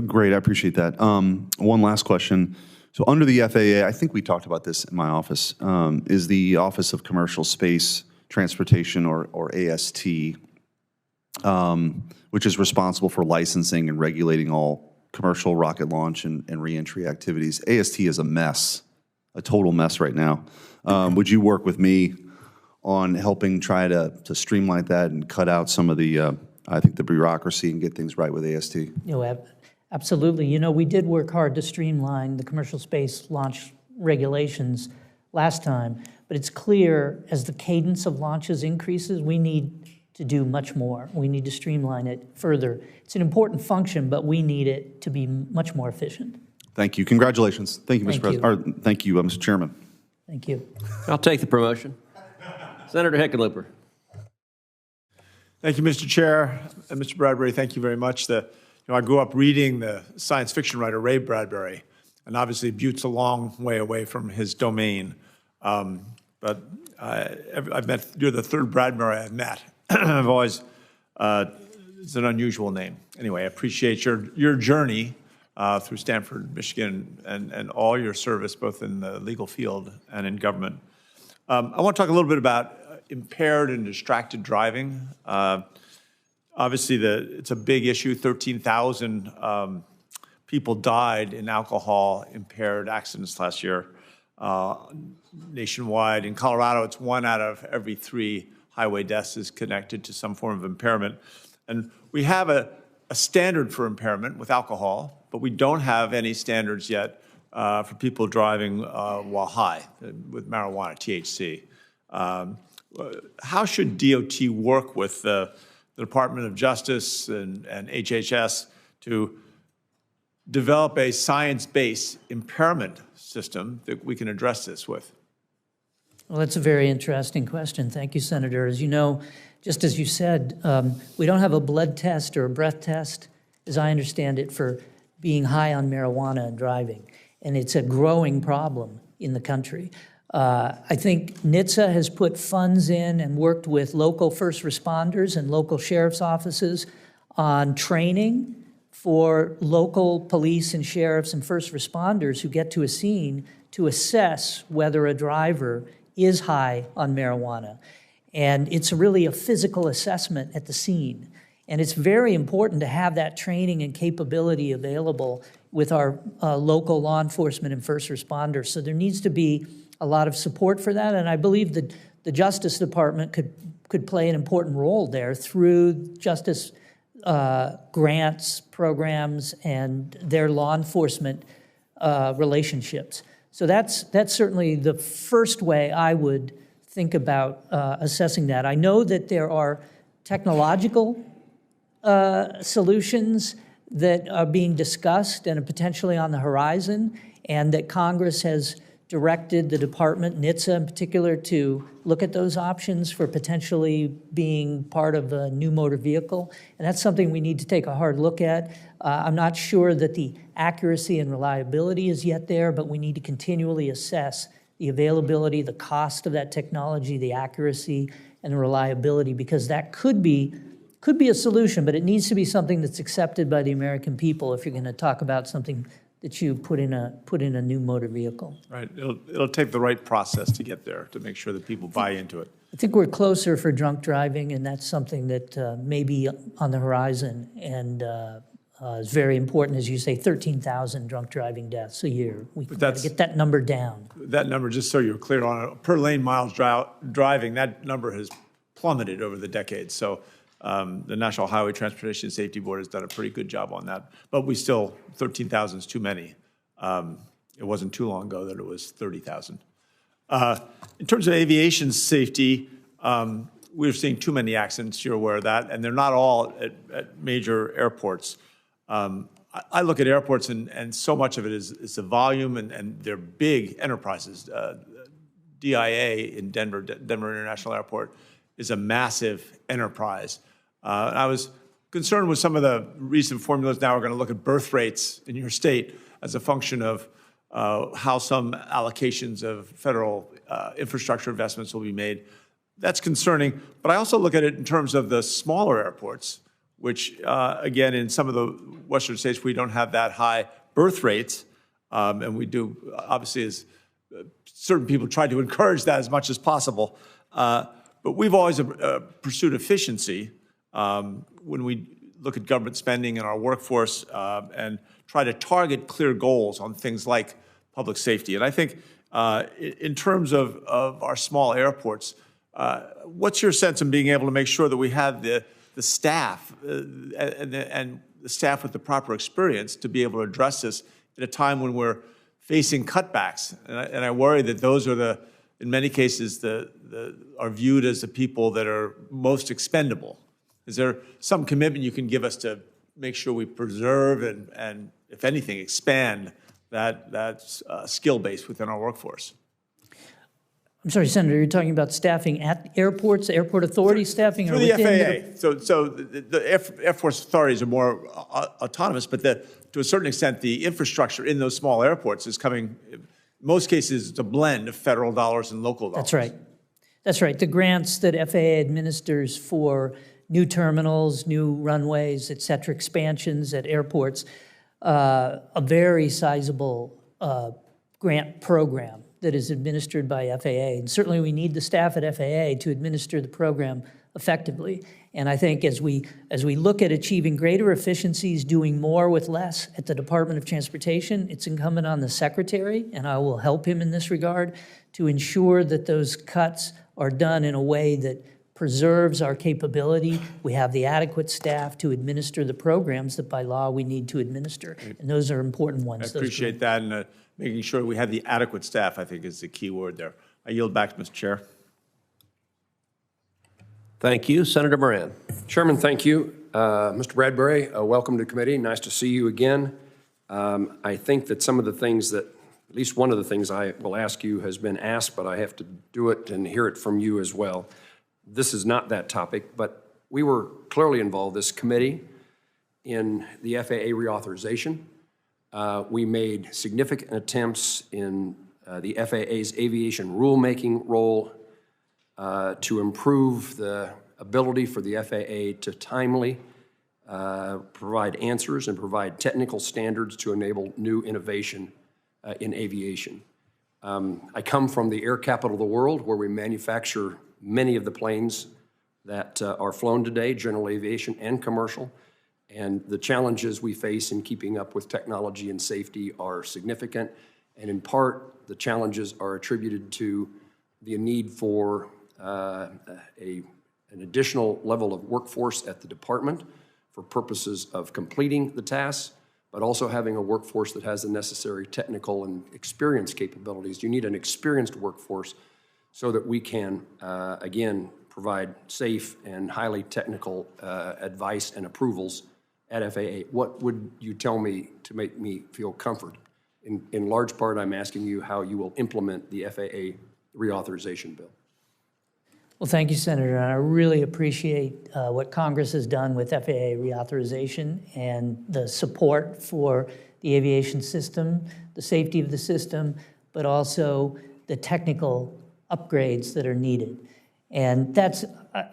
[SPEAKER 8] Great, I appreciate that. One last question. So under the FAA, I think we talked about this in my office, is the Office of Commercial Space Transportation, or AST, which is responsible for licensing and regulating all commercial rocket launch and reentry activities. AST is a mess, a total mess right now. Would you work with me on helping try to streamline that and cut out some of the, I think, the bureaucracy and get things right with AST?
[SPEAKER 3] You know, absolutely. You know, we did work hard to streamline the commercial space launch regulations last time, but it's clear as the cadence of launches increases, we need to do much more. We need to streamline it further. It's an important function, but we need it to be much more efficient.
[SPEAKER 8] Thank you. Congratulations. Thank you, Mr.
[SPEAKER 3] Thank
[SPEAKER 8] President.
[SPEAKER 3] you.
[SPEAKER 8] Or, thank you, Mr. Chairman.
[SPEAKER 3] Thank you.
[SPEAKER 1] I'll take the promotion. Senator Hickenlooper.
[SPEAKER 9] Thank you, Mr. Chair. And Mr. Bradbury, thank you very much. I grew up reading the science fiction writer Ray Bradbury, and obviously Butte's a long way away from his domain. But I've met, you're the third Bradbury I've met. I've always, it's an unusual name. Anyway, I appreciate your journey through Stanford, Michigan, and all your service, both in the legal field and in government. I want to talk a little bit about impaired and distracted driving. Obviously, it's a big issue. 13,000 people died in alcohol-impaired accidents last year nationwide. In Colorado, it's 1 out of every 3 highway deaths is connected to some form of impairment. And we have a standard for impairment with alcohol, but we don't have any standards yet for people driving while high with marijuana, THC. How should DOT work with the Department of Justice and HHS to develop a science-based impairment system that we can address this with?
[SPEAKER 3] Well, that's a very interesting question. Thank you, Senator. As you know, just as you said, we don't have a blood test or a breath test, as I understand it, for being high on marijuana and driving. And it's a growing problem in the country. I think NHTSA has put funds in and worked with local first responders and local sheriff's offices on training for local police and sheriffs and first responders who get to a scene to assess whether a driver is high on marijuana. And it's really a physical assessment at the scene. And it's very important to have that training and capability available with our local law enforcement and first responders. So there needs to be a lot of support for that, and I believe that the Justice Department could play an important role there through justice grants, programs, and their law enforcement relationships. So that's certainly the first way I would think about assessing that. I know that there are technological solutions that are being discussed and are potentially on the horizon, and that Congress has directed the department, NHTSA in particular, to look at those options for potentially being part of a new motor vehicle. And that's something we need to take a hard look at. I'm not sure that the accuracy and reliability is yet there, but we need to continually assess the availability, the cost of that technology, the accuracy and the reliability, because that could be a solution, but it needs to be something that's accepted by the American people if you're going to talk about something that you put in a new motor vehicle.
[SPEAKER 9] Right. It'll take the right process to get there to make sure that people buy into it.
[SPEAKER 3] I think we're closer for drunk driving, and that's something that may be on the horizon and is very important. As you say, 13,000 drunk driving deaths a year. We got to get that number down.
[SPEAKER 9] That number, just so you're clear on it, per lane miles driving, that number has plummeted over the decades. So the National Highway Transportation Safety Board has done a pretty good job on that. But we still, 13,000 is too many. It wasn't too long ago that it was 30,000. In terms of aviation safety, we're seeing too many accidents, you're aware of that, and they're not all at major airports. I look at airports, and so much of it is the volume, and they're big enterprises. DIA in Denver International Airport is a massive enterprise. And I was concerned with some of the recent formulas. Now we're going to look at birth rates in your state as a function of how some allocations of federal infrastructure investments will be made. That's concerning. But I also look at it in terms of the smaller airports, which, again, in some of the western states, we don't have that high birth rates. And we do, obviously, as certain people try to encourage that as much as possible. But we've always pursued efficiency when we look at government spending and our workforce and try to target clear goals on things like public safety. And I think In terms of our small airports, what's your sense in being able to make sure that we have the staff and the staff with the proper experience to be able to address this at a time when we're facing cutbacks? And I worry that those are in many cases, are viewed as the people that are most expendable. Is there some commitment you can give us to make sure we preserve and if anything, expand that skill base within our workforce?
[SPEAKER 3] I'm sorry, Senator, you're talking about staffing at airports, airport authorities staffing?
[SPEAKER 9] Through the FAA. So the Air Force authorities are more autonomous, but to a certain extent, the infrastructure in those small airports is coming, in most cases, it's a blend of federal dollars and local dollars.
[SPEAKER 3] That's right. That's right. The grants that FAA administers for new terminals, new runways, et cetera, expansions at airports, a very sizable grant program that is administered by FAA. And certainly we need the staff at FAA to administer the program effectively. And I think as we look at achieving greater efficiencies, doing more with less at the Department of Transportation, it's incumbent on the Secretary, and I will help him in this regard, to ensure that those cuts are done in a way that preserves our capability. We have the adequate staff to administer the programs that by law we need to administer. And those are important ones.
[SPEAKER 9] I appreciate that, and making sure we have the adequate staff, I think, is the key word there. I yield back to Mr. Chair.
[SPEAKER 1] Thank you. Senator Moran.
[SPEAKER 10] Chairman, thank you. Mr. Bradbury, welcome to committee. Nice to see you again. I think that some of the things that, at least one of the things I will ask you has been asked, but I have to do it and hear it from you as well. This is not that topic, but we were clearly involved, this committee, in the FAA reauthorization. We made significant attempts in the FAA's aviation rulemaking role to improve the ability for the FAA to timely provide answers and provide technical standards to enable new innovation in aviation. I come from the air capital of the world, where we manufacture many of the planes that are flown today, general aviation and commercial, and the challenges we face in keeping up with technology and safety are significant, and in part, the challenges are attributed to the need for an additional level of workforce at the department for purposes of completing the tasks, but also having a workforce that has the necessary technical and experience capabilities. You need an experienced workforce so that we can, again, provide safe and highly technical advice and approvals at FAA. What would you tell me to make me feel comfort? In large part, I'm asking you how you will implement the FAA reauthorization bill.
[SPEAKER 3] Well, thank you, Senator. And I really appreciate what Congress has done with FAA reauthorization and the support for the aviation system, the safety of the system, but also the technical upgrades that are needed. And that's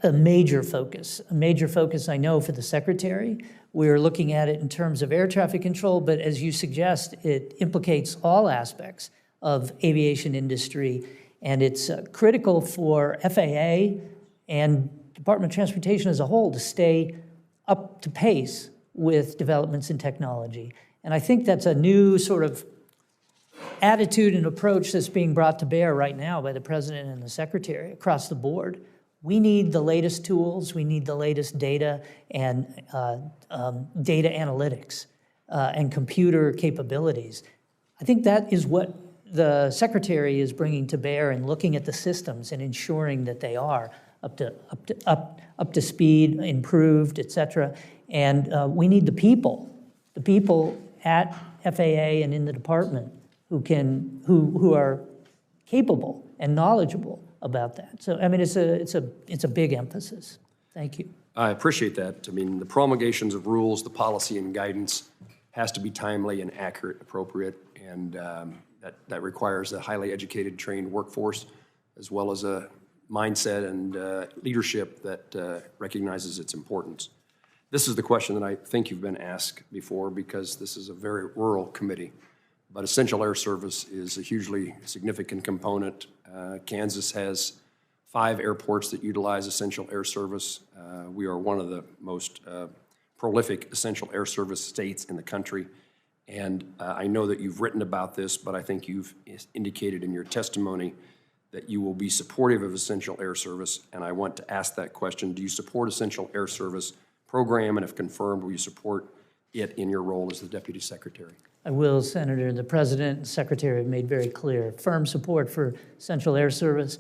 [SPEAKER 3] a major focus I know for the Secretary. We're looking at it in terms of air traffic control, but as you suggest, it implicates all aspects of aviation industry. And it's critical for FAA and Department of Transportation as a whole to stay up to pace with developments in technology. And I think that's a new sort of attitude and approach that's being brought to bear right now by the President and the Secretary across the board. We need the latest tools, we need the latest data and data analytics and computer capabilities. I think that is what the Secretary is bringing to bear and looking at the systems and ensuring that they are up to speed, improved, et cetera. And we need the people at FAA and in the department who are capable and knowledgeable about that. So I mean, it's a big emphasis. Thank you.
[SPEAKER 10] I appreciate that. I mean, the promulgations of rules, the policy and guidance has to be timely and accurate, appropriate, and that requires a highly educated, trained workforce, as well as a mindset and leadership that recognizes its importance. This is the question that I think you've been asked before, because this is a very rural committee, but essential air service is a hugely significant component. Kansas has 5 airports that utilize essential air service. We are one of the most prolific essential air service states in the country. And I know that you've written about this, but I think you've indicated in your testimony that you will be supportive of Essential Air Service, and I want to ask that question. Do you support Essential Air Service program, and if confirmed, will you support it in your role as the Deputy Secretary?
[SPEAKER 3] I will, Senator. The President and Secretary have made very clear firm support for Central Air Service.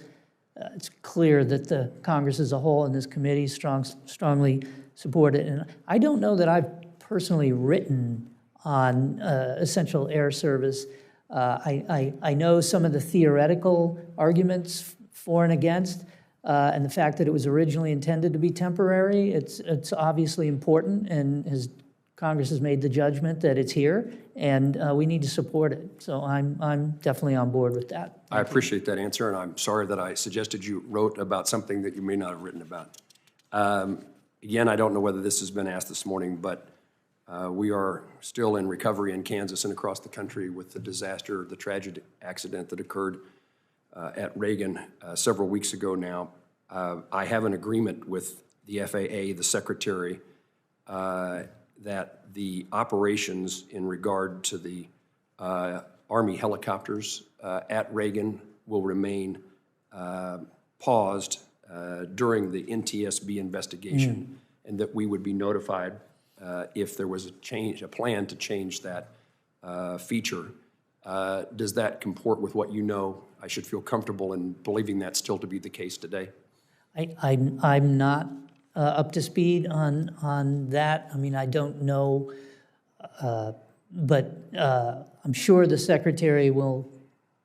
[SPEAKER 3] It's clear that the Congress as a whole and this committee strongly support it. And I don't know that I've personally written on Essential Air Service. I know some of the theoretical arguments for and against, and the fact that it was originally intended to be temporary. It's obviously important, and Congress has made the judgment that it's here, and we need to support it. So I'm definitely on board with that.
[SPEAKER 10] I appreciate that answer, and I'm sorry that I suggested you wrote about something that you may not have written about. Again, I don't know whether this has been asked this morning, but we are still in recovery in Kansas and across the country with the disaster, the tragic accident that occurred at Reagan several weeks ago now. I have an agreement with the FAA, the Secretary, that the operations in regard to the Army helicopters at Reagan will remain paused during the NTSB investigation, and that we would be notified if there was a plan to change that feature. Does that comport with what you know? I should feel comfortable in believing that still to be the case today.
[SPEAKER 3] I'm not up to speed on that. I mean, I don't know, but I'm sure the Secretary will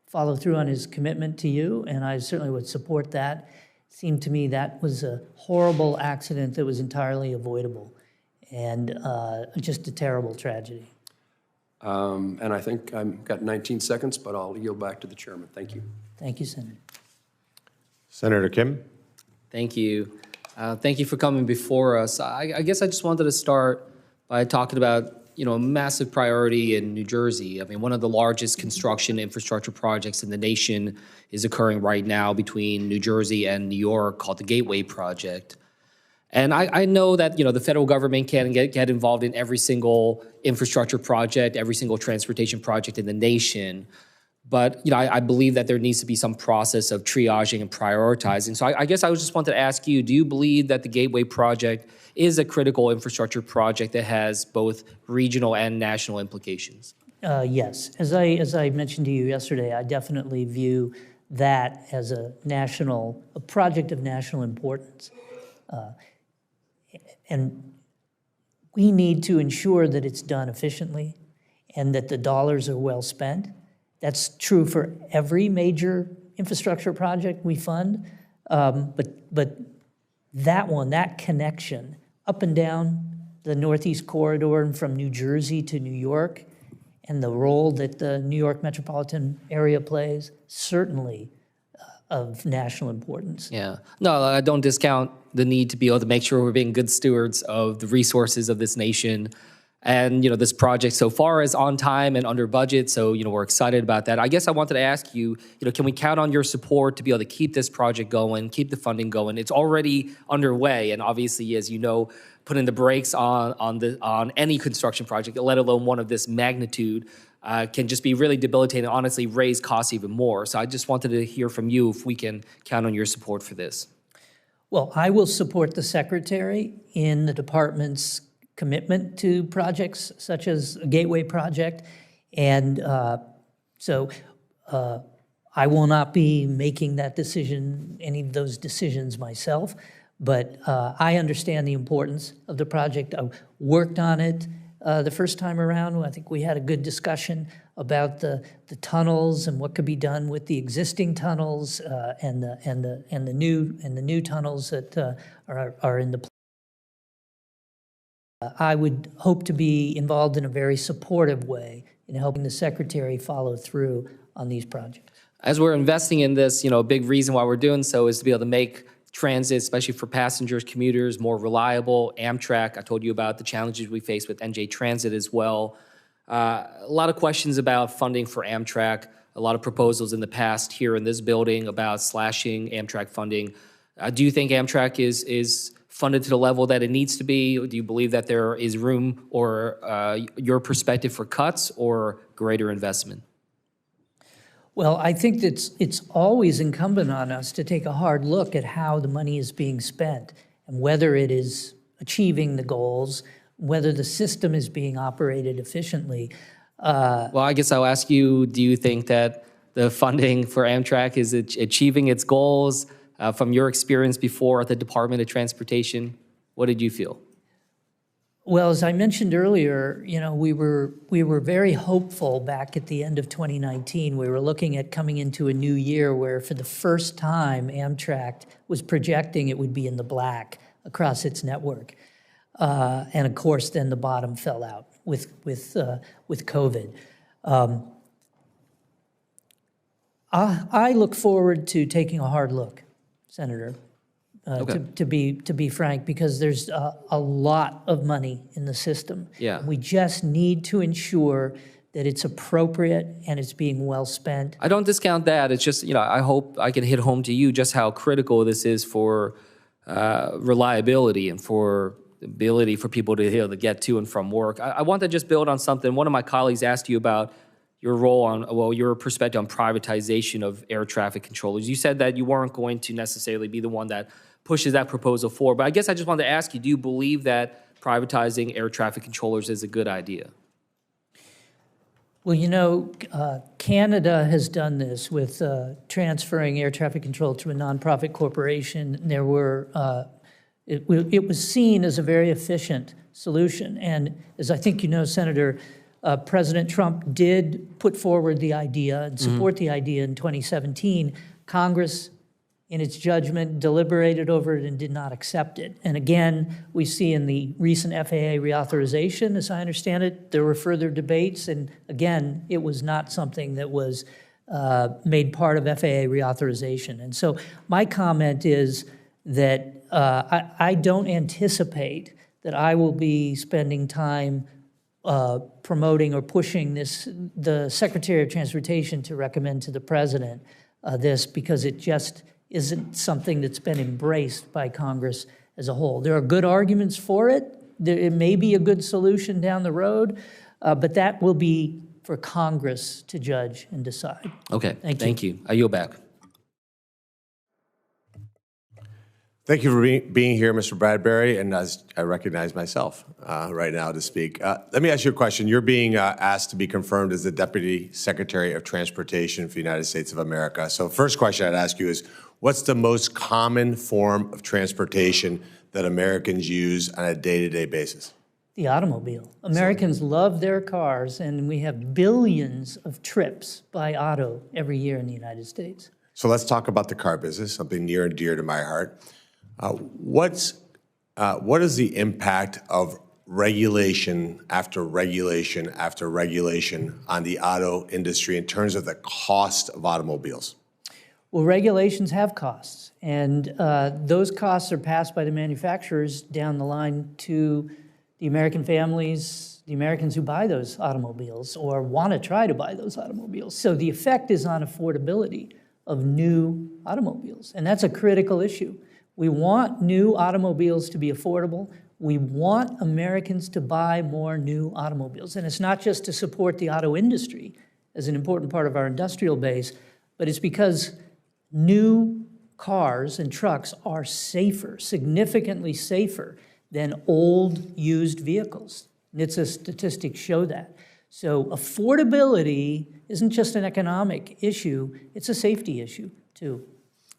[SPEAKER 3] follow through on his commitment to you, and I certainly would support that. It seemed to me that was a horrible accident that was entirely avoidable, and just a terrible tragedy.
[SPEAKER 10] And I think I've got 19 seconds, but I'll yield back to the chairman. Thank you.
[SPEAKER 3] Thank you, Senator.
[SPEAKER 11] Senator Kim.
[SPEAKER 12] Thank you. Thank you for coming before us. I guess I just wanted to start by talking about, a massive priority in New Jersey. I mean, one of the largest construction infrastructure projects in the nation is occurring right now between New Jersey and New York, called the Gateway Project. And I know that, the federal government can get involved in every single infrastructure project, every single transportation project in the nation. But, I believe that there needs to be some process of triaging and prioritizing. So I guess I just wanted to ask you, do you believe that the Gateway Project is a critical infrastructure project that has both regional and national implications?
[SPEAKER 3] Yes. As I mentioned to you yesterday, I definitely view that as a project of national importance. And we need to ensure that it's done efficiently and that the dollars are well spent. That's true for every major infrastructure project we fund, but that connection up and down the Northeast Corridor and from New Jersey to New York, and the role that the New York metropolitan area plays, certainly of national importance.
[SPEAKER 12] Yeah. No, I don't discount the need to be able to make sure we're being good stewards of the resources of this nation. And, this project so far is on time and under budget, so, we're excited about that. I guess I wanted to ask you, can we count on your support to be able to keep this project going, keep the funding going? It's already underway, and obviously, as you know, putting the brakes on any construction project, let alone one of this magnitude, can just be really debilitating and honestly raise costs even more. So I just wanted to hear from you if we can count on your support for this.
[SPEAKER 3] Well, I will support the Secretary in the department's commitment to projects such as a Gateway Project. And so I will not be making that decision, any of those decisions myself, but I understand the importance of the project. I worked on it the first time around. I think we had a good discussion about the tunnels and what could be done with the existing tunnels and the new tunnels that are in the plan. I would hope to be involved in a very supportive way in helping the Secretary follow through on these projects.
[SPEAKER 12] As we're investing in this, a big reason why we're doing so is to be able to make transit, especially for passengers, commuters, more reliable. Amtrak, I told you about the challenges we face with NJ Transit as well. A lot of questions about funding for Amtrak, a lot of proposals in the past here in this building about slashing Amtrak funding. Do you think Amtrak is funded to the level that it needs to be? Or do you believe that there is room or your perspective for cuts or greater investment?
[SPEAKER 3] Well, I think that it's always incumbent on us to take a hard look at how the money is being spent and whether it is achieving the goals, whether the system is being operated efficiently.
[SPEAKER 12] Well, I guess I'll ask you, do you think that the funding for Amtrak is achieving its goals? From your experience before at the Department of Transportation, what did you feel?
[SPEAKER 3] Well, as I mentioned earlier, you know, we were very hopeful back at the end of 2019. We were looking at coming into a new year where for the first time Amtrak was projecting it would be in the black across its network. And of course, then the bottom fell out with COVID. I look forward to taking a hard look, Senator, to be frank, because there's a lot of money in the system.
[SPEAKER 12] Yeah.
[SPEAKER 3] We just need to ensure that it's appropriate and it's being well spent.
[SPEAKER 12] I don't discount that. It's just, you know, I hope I can hit home to you just how critical this is for reliability and for the ability for people to get to and from work. I want to just build on something. One of my colleagues asked you about your role on, well, your perspective on privatization of air traffic controllers. You said that you weren't going to necessarily be the one that pushes that proposal forward, but I guess I just wanted to ask you, do you believe that privatizing air traffic controllers is a good idea?
[SPEAKER 3] Well, you know, Canada has done this with transferring air traffic control to a nonprofit corporation. There were, it was seen as a very efficient solution. And as I think you know, Senator, President Trump did put forward the idea and support the idea in 2017. Congress, in its judgment, deliberated over it and did not accept it. And again, we see in the recent FAA reauthorization, as I understand it, there were further debates. And again, it was not something that was made part of FAA reauthorization. And so my comment is that I don't anticipate that I will be spending time promoting or pushing the Secretary of Transportation to recommend to the President this, because it just isn't something that's been embraced by Congress as a whole. There are good arguments for it. It may be a good solution down the road, but that will be for Congress to judge and decide.
[SPEAKER 12] Okay, thank you. I yield back.
[SPEAKER 11] Thank you for being here, Mr. Bradbury, and as I recognize myself right now to speak. Let me ask you a question. You're being asked to be confirmed as the Deputy Secretary of Transportation for the United States of America. So first question I'd ask you is, what's the most common form of transportation that Americans use on a day-to-day basis?
[SPEAKER 3] The automobile. Americans love their cars, and we have billions of trips by auto every year in the United States.
[SPEAKER 11] So let's talk about the car business, something near and dear to my heart. What is the impact of regulation after regulation after regulation on the auto industry in terms of the cost of automobiles?
[SPEAKER 3] Well, regulations have costs, and those costs are passed by the manufacturers down the line to the American families, the Americans who buy those automobiles or want to try to buy those automobiles. So the effect is on affordability of new automobiles, and that's a critical issue. We want new automobiles to be affordable. We want Americans to buy more new automobiles. And it's not just to support the auto industry as an important part of our industrial base, but it's because new cars and trucks are safer, significantly safer than old used vehicles. NHTSA statistics show that. So affordability isn't just an economic issue, it's a safety issue too.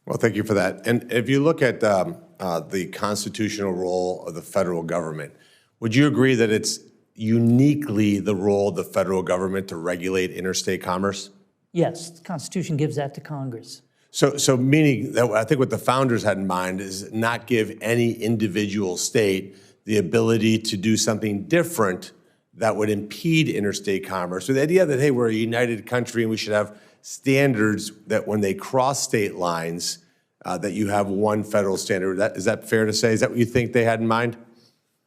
[SPEAKER 11] Well, thank you for that. And if you look at the constitutional role of the federal government, would you agree that it's uniquely the role of the federal government to regulate interstate commerce?
[SPEAKER 3] Yes, the Constitution gives that to Congress.
[SPEAKER 11] So meaning that I think what the founders had in mind is not give any individual state the ability to do something different that would impede interstate commerce. So the idea that, hey, we're a united country and we should have standards that when they cross state lines, that you have one federal standard. Is that fair to say? Is that what you think they had in mind?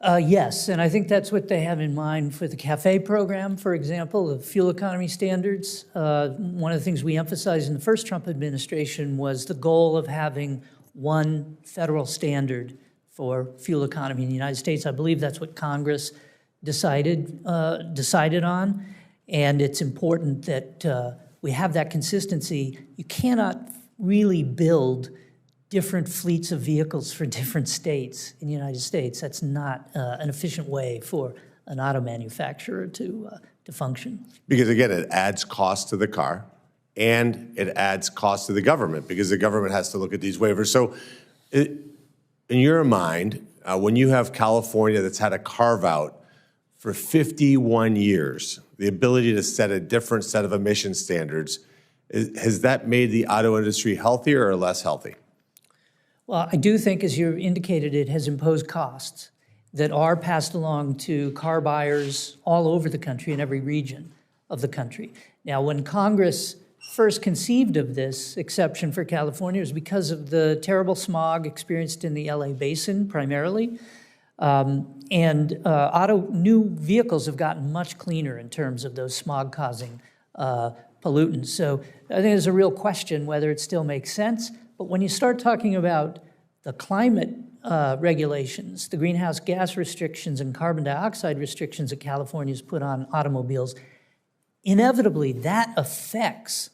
[SPEAKER 3] Yes, and I think that's what they have in mind for the CAFE program, for example, the fuel economy standards. One of the things we emphasized in the first Trump administration was the goal of having one federal standard for fuel economy in the United States. I believe that's what Congress decided on, and it's important that we have that consistency. You cannot really build different fleets of vehicles for different states in the United States. That's not an efficient way for an auto manufacturer to function.
[SPEAKER 11] Because again, it adds cost to the car and it adds cost to the government because the government has to look at these waivers. So in your mind, when you have California that's had a carve out for 51 years, the ability to set a different set of emission standards, has that made the auto industry healthier or less healthy?
[SPEAKER 3] Well, I do think, as you indicated, it has imposed costs that are passed along to car buyers all over the country, in every region of the country. Now, when Congress first conceived of this exception for California, it was because of the terrible smog experienced in the LA basin primarily. New vehicles have gotten much cleaner in terms of those smog-causing pollutants. So I think there's a real question whether it still makes sense. But when you start talking about the climate regulations, the greenhouse gas restrictions and carbon dioxide restrictions that California's put on automobiles, inevitably that affects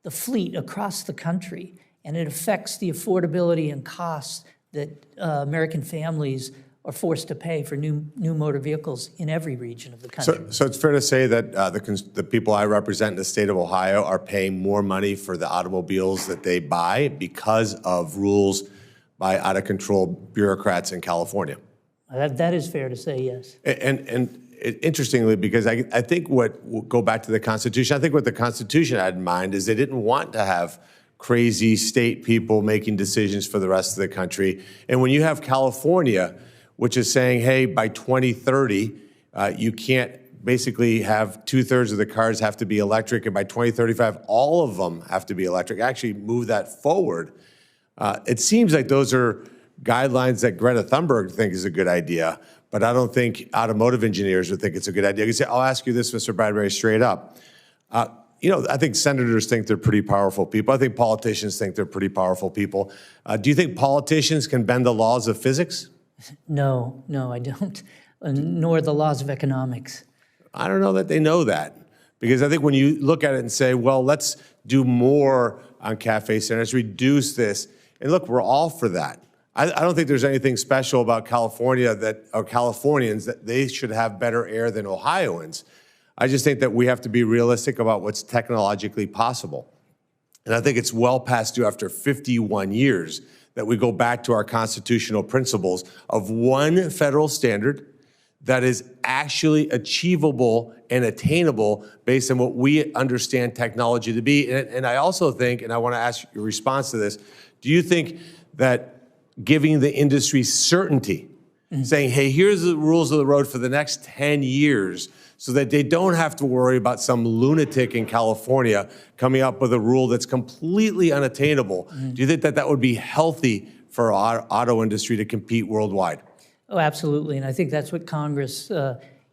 [SPEAKER 3] the fleet across the country, and it affects the affordability and costs that American families are forced to pay for new motor vehicles in every region of the country.
[SPEAKER 11] So it's fair to say that the people I represent in the state of Ohio are paying more money for the automobiles that they buy because of rules by out-of-control bureaucrats in California.
[SPEAKER 3] That is fair to say, yes.
[SPEAKER 11] And interestingly, because I think we'll go back to the Constitution, I think what the Constitution had in mind is they didn't want to have crazy state people making decisions for the rest of the country. And when you have California, which is saying, hey, by 2030, you can't basically have 2/3 of the cars have to be electric, and by 2035, all of them have to be electric, actually move that forward. It seems like those are guidelines that Greta Thunberg thinks is a good idea, but I don't think automotive engineers would think it's a good idea. I'll ask you this, Mr. Bradbury, straight up. I think senators think they're pretty powerful people. I think politicians think they're pretty powerful people. Do you think politicians can bend the laws of physics?
[SPEAKER 3] No, I don't, nor the laws of economics.
[SPEAKER 11] I don't know that they know that, because I think when you look at it and say, well, let's do more on cafe centers, reduce this, and look, we're all for that. I don't think there's anything special about California or Californians that they should have better air than Ohioans. I just think that we have to be realistic about what's technologically possible. And I think it's well past due after 51 years that we go back to our constitutional principles of one federal standard that is actually achievable and attainable based on what we understand technology to be. And I also think, and I want to ask your response to this, do you think that giving the industry certainty, saying, hey, here's the rules of the road for the next 10 years, so that they don't have to worry about some lunatic in California coming up with a rule that's completely unattainable. Do you think that that would be healthy for our auto industry to compete worldwide?
[SPEAKER 3] Oh, absolutely, and I think that's what Congress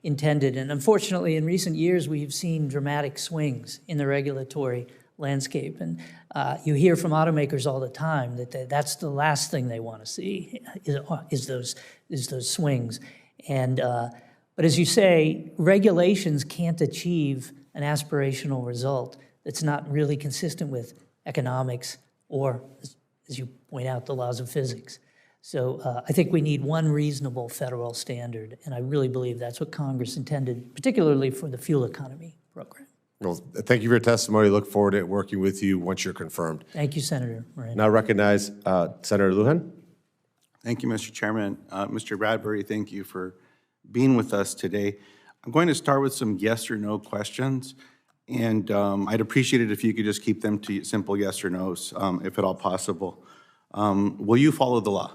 [SPEAKER 3] intended. And unfortunately, in recent years, we've seen dramatic swings in the regulatory landscape. And you hear from automakers all the time that that's the last thing they want to see is those swings. And but as you say, regulations can't achieve an aspirational result that's not really consistent with economics or, as you point out, the laws of physics. So I think we need one reasonable federal standard, and I really believe that's what Congress intended, particularly for the fuel economy program.
[SPEAKER 11] Well, thank you for your testimony. Look forward to working with you once you're confirmed.
[SPEAKER 3] Thank you, Senator Moran.
[SPEAKER 11] Now recognize Senator Lujan.
[SPEAKER 13] Thank you, Mr. Chairman. Mr. Bradbury, thank you for being with us today. I'm going to start with some yes or no questions, and I'd appreciate it if you could just keep them to simple yes or no's, if at all possible. Will you follow the law?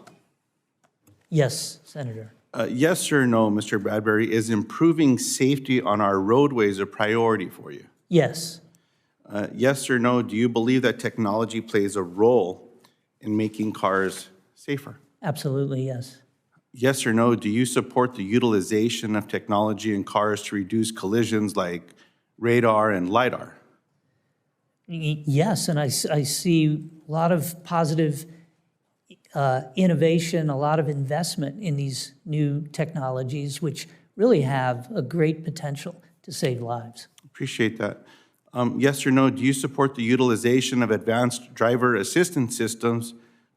[SPEAKER 3] Yes, Senator.
[SPEAKER 13] Yes or no, Mr. Bradbury, is improving safety on our roadways a priority for you?
[SPEAKER 3] Yes.
[SPEAKER 13] Yes or no, do you believe that technology plays a role in making cars safer?
[SPEAKER 3] Absolutely, yes.
[SPEAKER 13] Yes or no, do you support the utilization of technology in cars to reduce collisions like radar and LiDAR?
[SPEAKER 3] Yes, and I see a lot of positive innovation, a lot of investment in these new technologies, which really have a great potential to save lives.
[SPEAKER 13] Appreciate that. Yes or no, do you support the utilization of advanced driver assistance systems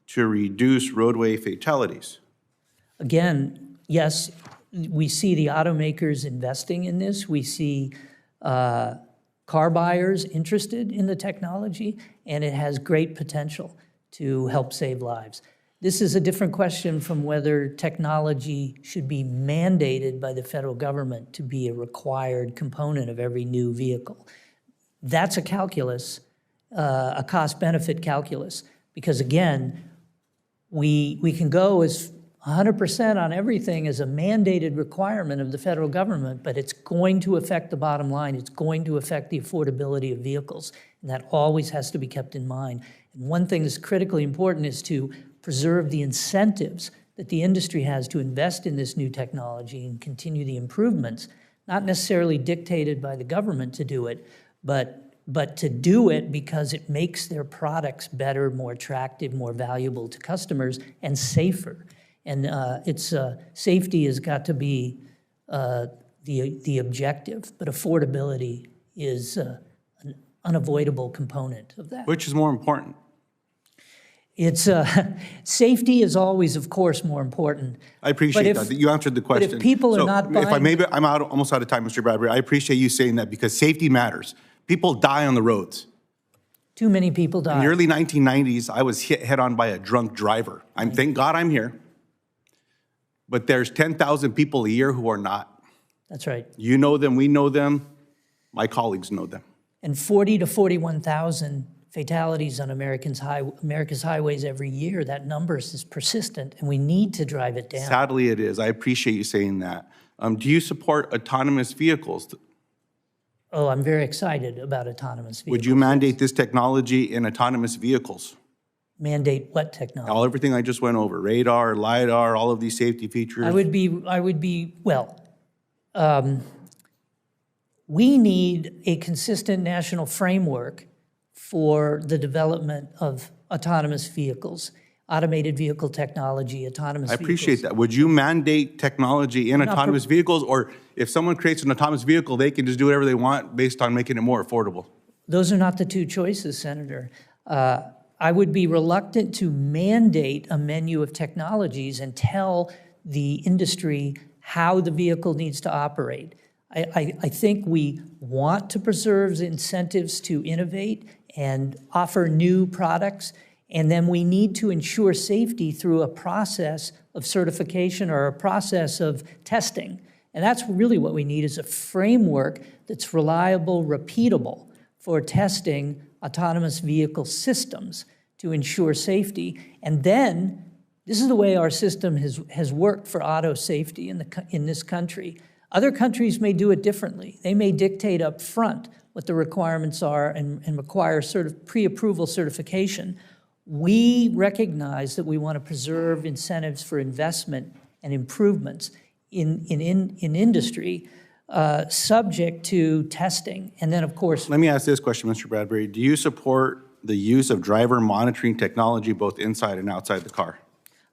[SPEAKER 13] to reduce roadway fatalities?
[SPEAKER 3] Again, yes, we see the automakers investing in this. We see car buyers interested in the technology, and it has great potential to help save lives. This is a different question from whether technology should be mandated by the federal government to be a required component of every new vehicle. That's a calculus, a cost-benefit calculus, because again, we can go as 100% on everything as a mandated requirement of the federal government, but it's going to affect the bottom line. It's going to affect the affordability of vehicles, and that always has to be kept in mind. And one thing that's critically important is to preserve the incentives that the industry has to invest in this new technology and continue the improvements, not necessarily dictated by the government to do it, but to do it because it makes their products better, more attractive, more valuable to customers, and safer. And safety has got to be the objective, but affordability is an unavoidable component of that.
[SPEAKER 13] Which is more important?
[SPEAKER 3] It's safety is always, of course, more important.
[SPEAKER 13] I appreciate that. You answered the question.
[SPEAKER 3] But if people are not buying...
[SPEAKER 13] I'm almost out of time, Mr. Bradbury. I appreciate you saying that because safety matters. People die on the roads.
[SPEAKER 3] Too many people die.
[SPEAKER 13] In the early 1990s, I was hit head-on by a drunk driver. Thank God I'm here. But there's 10,000 people a year who are not.
[SPEAKER 3] That's right.
[SPEAKER 13] You know them, we know them, my colleagues know them.
[SPEAKER 3] And 40 to 41,000 fatalities on America's highways every year. That number is persistent, and we need to drive it down.
[SPEAKER 13] Sadly, it is. I appreciate you saying that. Do you support autonomous vehicles?
[SPEAKER 3] Oh, I'm very excited about autonomous vehicles.
[SPEAKER 13] Would you mandate this technology in autonomous vehicles?
[SPEAKER 3] Mandate what technology?
[SPEAKER 13] Everything I just went over, radar, LiDAR, all of these safety features.
[SPEAKER 3] We need a consistent national framework for the development of autonomous vehicles, automated vehicle technology, autonomous vehicles.
[SPEAKER 13] I appreciate that. Would you mandate technology in autonomous vehicles, or if someone creates an autonomous vehicle, they can just do whatever they want based on making it more affordable?
[SPEAKER 3] Those are not the two choices, Senator. I would be reluctant to mandate a menu of technologies and tell the industry how the vehicle needs to operate. I think we want to preserve incentives to innovate and offer new products, and then we need to ensure safety through a process of certification or a process of testing. And that's really what we need, is a framework that's reliable, repeatable for testing autonomous vehicle systems to ensure safety. And then, this is the way our system has worked for auto safety in this country. Other countries may do it differently. They may dictate up front what the requirements are and require sort of pre-approval certification. We recognize that we want to preserve incentives for investment and improvements in industry subject to testing. And then, of course...
[SPEAKER 13] Let me ask this question, Mr. Bradbury. Do you support the use of driver monitoring technology both inside and outside the car?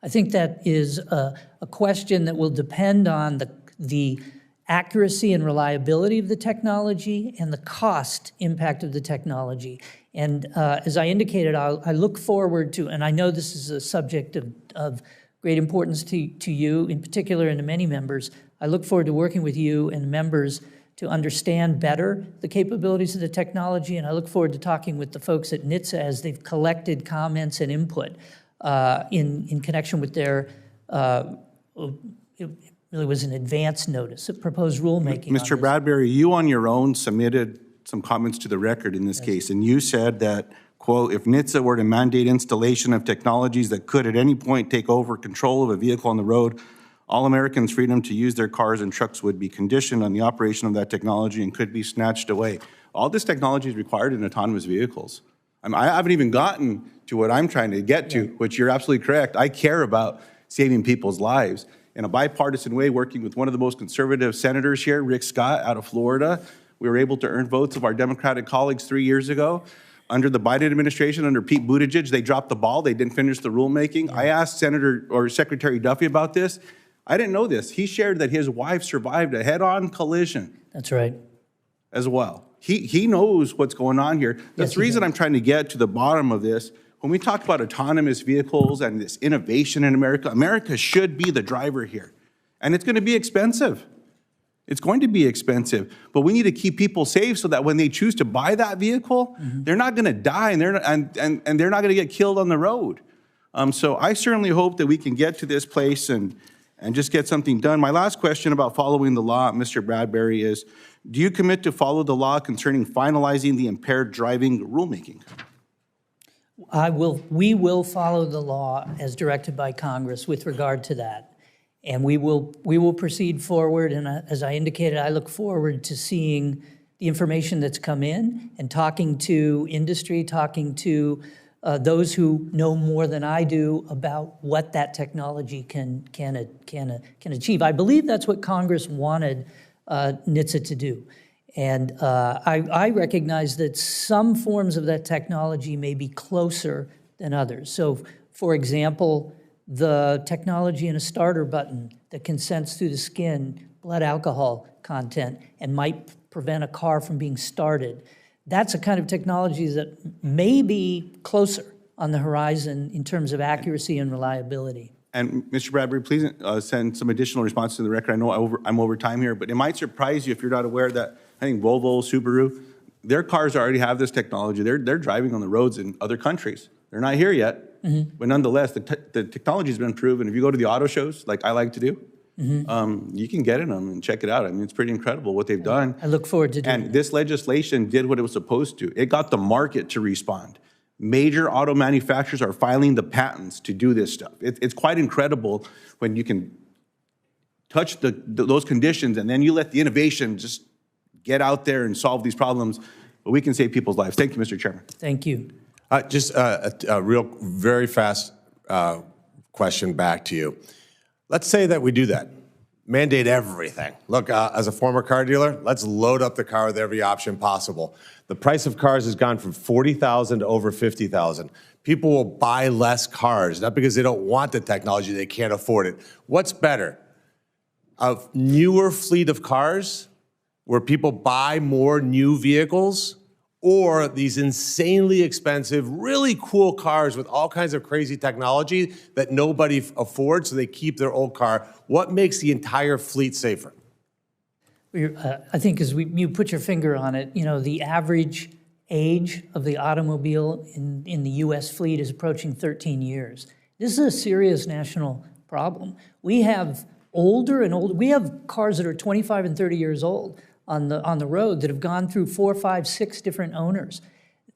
[SPEAKER 3] I think that is a question that will depend on the accuracy and reliability of the technology and the cost impact of the technology. And as I indicated, I look forward to, and I know this is a subject of great importance to you, in particular and to many members, I look forward to working with you and members to understand better the capabilities of the technology, and I look forward to talking with the folks at NHTSA as they've collected comments and input in connection with their, it really was an advance notice, a proposed rulemaking.
[SPEAKER 13] Mr. Bradbury, you on your own submitted some comments to the record in this case, and you said that, quote, if NHTSA were to mandate installation of technologies that could at any point take over control of a vehicle on the road, all Americans' freedom to use their cars and trucks would be conditioned on the operation of that technology and could be snatched away. All this technology is required in autonomous vehicles. I haven't even gotten to what I'm trying to get to, which you're absolutely correct. I care about saving people's lives. In a bipartisan way, working with one of the most conservative senators here, Rick Scott out of Florida, we were able to earn votes of our Democratic colleagues 3 years ago. under the Biden administration, under Pete Buttigieg, they dropped the ball. They didn't finish the rulemaking. I asked Senator or Secretary Duffy about this. I didn't know this. He shared that his wife survived a head-on collision.
[SPEAKER 3] That's right.
[SPEAKER 13] As well. He knows what's going on here. That's the reason I'm trying to get to the bottom of this. When we talk about autonomous vehicles and this innovation in America, America should be the driver here. And it's going to be expensive. It's going to be expensive, but we need to keep people safe so that when they choose to buy that vehicle, they're not going to die and they're not going to get killed on the road. So I certainly hope that we can get to this place and just get something done. My last question about following the law, Mr. Bradbury, is do you commit to follow the law concerning finalizing the impaired driving rulemaking?
[SPEAKER 3] We will follow the law as directed by Congress with regard to that. And we will proceed forward, and as I indicated, I look forward to seeing the information that's come in and talking to industry, talking to those who know more than I do about what that technology can achieve. I believe that's what Congress wanted NHTSA to do. And I recognize that some forms of that technology may be closer than others. So, for example, the technology in a starter button that can sense through the skin blood alcohol content and might prevent a car from being started. That's a kind of technology that may be closer on the horizon in terms of accuracy and reliability.
[SPEAKER 13] And Mr. Bradbury, please send some additional response to the record. I know I'm over time here, but it might surprise you if you're not aware that I think Volvo, Subaru, their cars already have this technology. They're driving on the roads in other countries. They're not here yet. But nonetheless, the technology's been proven. If you go to the auto shows, like I like to do, you can get in them and check it out. I mean, it's pretty incredible what they've done.
[SPEAKER 3] I look forward to doing it.
[SPEAKER 13] And this legislation did what it was supposed to. It got the market to respond. Major auto manufacturers are filing the patents to do this stuff. It's quite incredible when you can touch those conditions and then you let the innovation just get out there and solve these problems. But we can save people's lives. Thank you, Mr. Chairman.
[SPEAKER 3] Thank you.
[SPEAKER 11] Just a real, very fast question back to you. Let's say that we do that. Mandate everything. Look, as a former car dealer, let's load up the car with every option possible. The price of cars has gone from $40,000 to over $50,000. People will buy less cars, not because they don't want the technology, they can't afford it. What's better? A newer fleet of cars where people buy more new vehicles, or these insanely expensive, really cool cars with all kinds of crazy technology that nobody affords, so they keep their old car? What makes the entire fleet safer?
[SPEAKER 3] I think as you put your finger on it, you know, the average age of the automobile in the U.S. fleet is approaching 13 years. This is a serious national problem. We have older and older, we have cars that are 25 and 30 years old on the road that have gone through 4, 5, 6 different owners.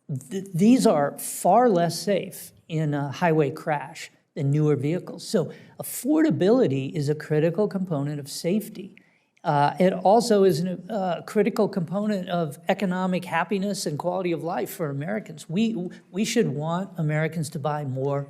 [SPEAKER 3] These are far less safe in a highway crash than newer vehicles. So affordability is a critical component of safety. It also is a critical component of economic happiness and quality of life for Americans. We should want Americans to buy more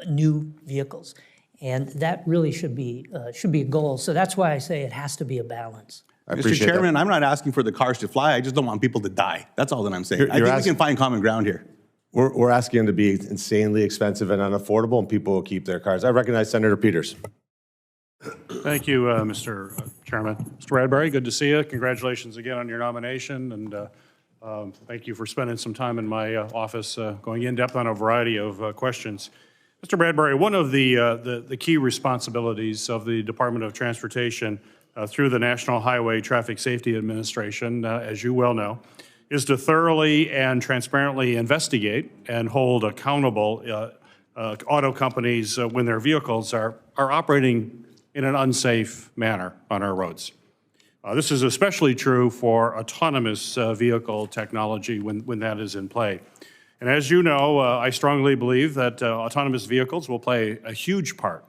[SPEAKER 3] new vehicles, and that really should be a goal. So that's why I say it has to be a balance.
[SPEAKER 13] Mr. Chairman, I'm not asking for the cars to fly. I just don't want people to die. That's all that I'm saying. I think we can find common ground here.
[SPEAKER 11] We're asking them to be insanely expensive and unaffordable, and people will keep their cars. I recognize Senator Peters.
[SPEAKER 14] Thank you, Mr. Chairman. Mr. Bradbury, good to see you. Congratulations again on your nomination, and thank you for spending some time in my office going in depth on a variety of questions. Mr. Bradbury, one of the key responsibilities of the Department of Transportation through the National Highway Traffic Safety Administration, as you well know, is to thoroughly and transparently investigate and hold accountable auto companies when their vehicles are operating in an unsafe manner on our roads. This is especially true for autonomous vehicle technology when that is in play. And as you know, I strongly believe that autonomous vehicles will play a huge part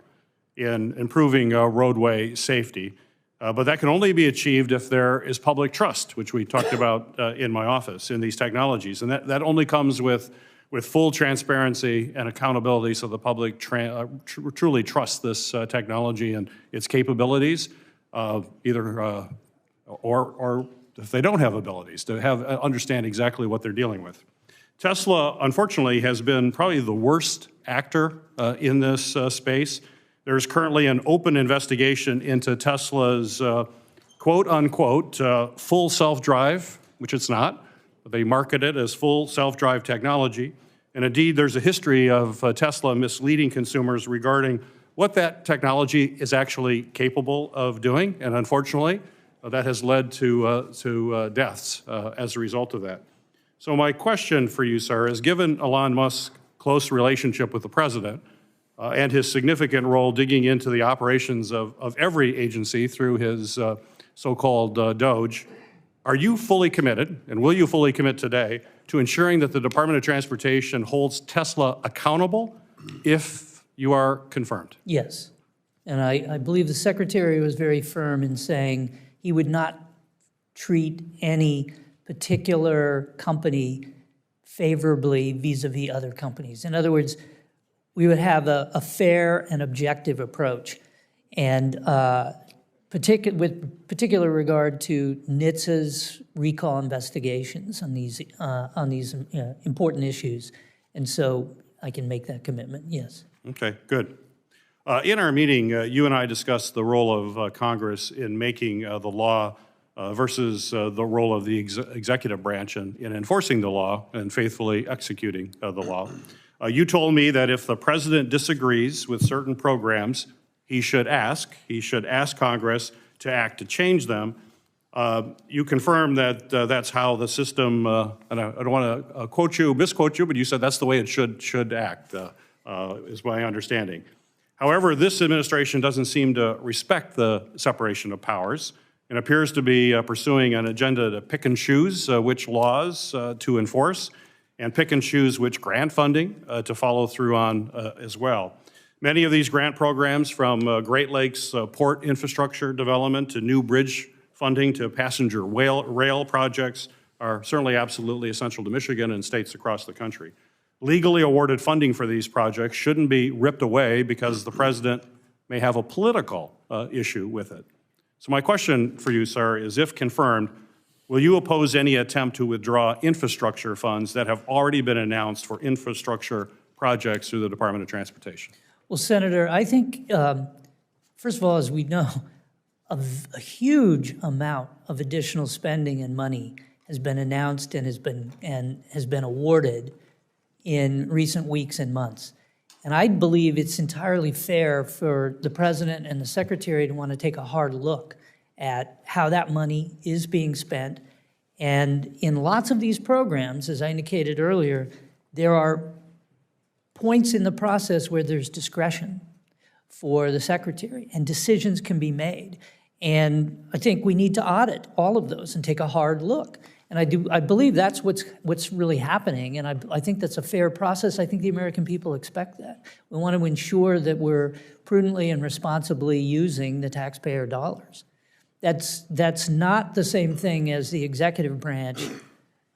[SPEAKER 14] in improving roadway safety. But that can only be achieved if there is public trust, which we talked about in my office, in these technologies. And that only comes with full transparency and accountability, so the public truly trusts this technology and its capabilities, or if they don't have abilities, to understand exactly what they're dealing with. Tesla, unfortunately, has been probably the worst actor in this space. There's currently an open investigation into Tesla's quote-unquote full self-drive, which it's not. They market it as full self-drive technology. And indeed, there's a history of Tesla misleading consumers regarding what that technology is actually capable of doing. And unfortunately, that has led to deaths as a result of that. So my question for you, sir, is given Elon Musk's close relationship with the president and his significant role digging into the operations of every agency through his so-called Doge, are you fully committed, and will you fully commit today, to ensuring that the Department of Transportation holds Tesla accountable if you are confirmed?
[SPEAKER 3] Yes. And I believe the Secretary was very firm in saying he would not treat any particular company favorably vis-a-vis other companies. In other words, we would have a fair and objective approach. And with particular regard to NHTSA's recall investigations on these important issues. And so I can make that commitment, yes.
[SPEAKER 14] Okay, good. In our meeting, you and I discussed the role of Congress in making the law versus the role of the executive branch in enforcing the law and faithfully executing the law. You told me that if the president disagrees with certain programs, he should ask Congress to act to change them. You confirmed that that's how the system, and I don't want to misquote you, but you said that's the way it should act, is my understanding. However, this administration doesn't seem to respect the separation of powers and appears to be pursuing an agenda to pick and choose which laws to enforce and pick and choose which grant funding to follow through on as well. Many of these grant programs, from Great Lakes port infrastructure development to new bridge funding to passenger rail projects, are certainly absolutely essential to Michigan and states across the country. Legally awarded funding for these projects shouldn't be ripped away because the president may have a political issue with it. So my question for you, sir, is if confirmed, will you oppose any attempt to withdraw infrastructure funds that have already been announced for infrastructure projects through the Department of Transportation?
[SPEAKER 3] Well, Senator, I think, first of all, as we know, a huge amount of additional spending and money has been announced and has been awarded in recent weeks and months. And I believe it's entirely fair for the president and the secretary to want to take a hard look at how that money is being spent. And in lots of these programs, as I indicated earlier, there are points in the process where there's discretion for the secretary and decisions can be made. And I think we need to audit all of those and take a hard look. And I believe that's what's really happening, and I think that's a fair process. I think the American people expect that. We want to ensure that we're prudently and responsibly using the taxpayer dollars. That's not the same thing as the executive branch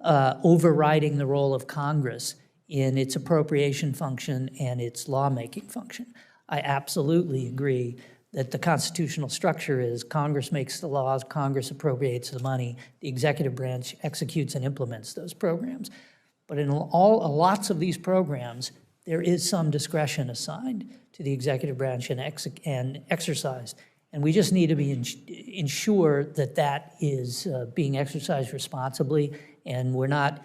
[SPEAKER 3] overriding the role of Congress in its appropriation function and its lawmaking function. I absolutely agree that the constitutional structure is Congress makes the laws, Congress appropriates the money, the executive branch executes and implements those programs. But in lots of these programs, there is some discretion assigned to the executive branch and exercised. And we just need to be ensure that that is being exercised responsibly, and we're not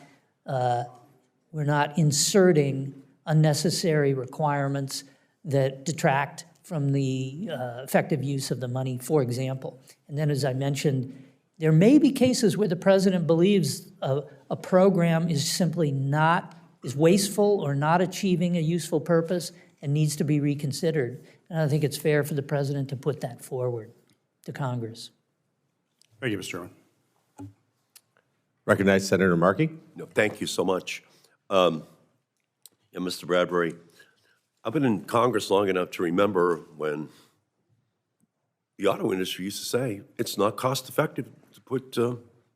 [SPEAKER 3] inserting unnecessary requirements that detract from the effective use of the money, for example. And then, as I mentioned, there may be cases where the president believes a program is simply is wasteful or not achieving a useful purpose and needs to be reconsidered. And I think it's fair for the president to put that forward to Congress.
[SPEAKER 14] Thank you, Mr. Chairman.
[SPEAKER 11] Recognize Senator Markey.
[SPEAKER 15] No, thank you so much. And Mr. Bradbury, I've been in Congress long enough to remember when the auto industry used to say it's not cost effective to put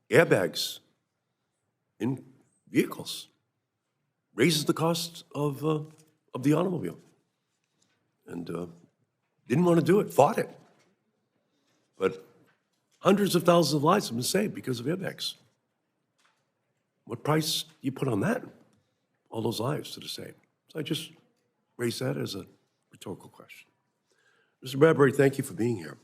[SPEAKER 15] airbags in vehicles. Raises the cost of the automobile. And didn't want to do it, fought it. But hundreds of thousands of lives have been saved because of airbags. What price do you put on that? all those lives to the same? So I just raise that as a rhetorical question. Mr. Bradbury, thank you for being here.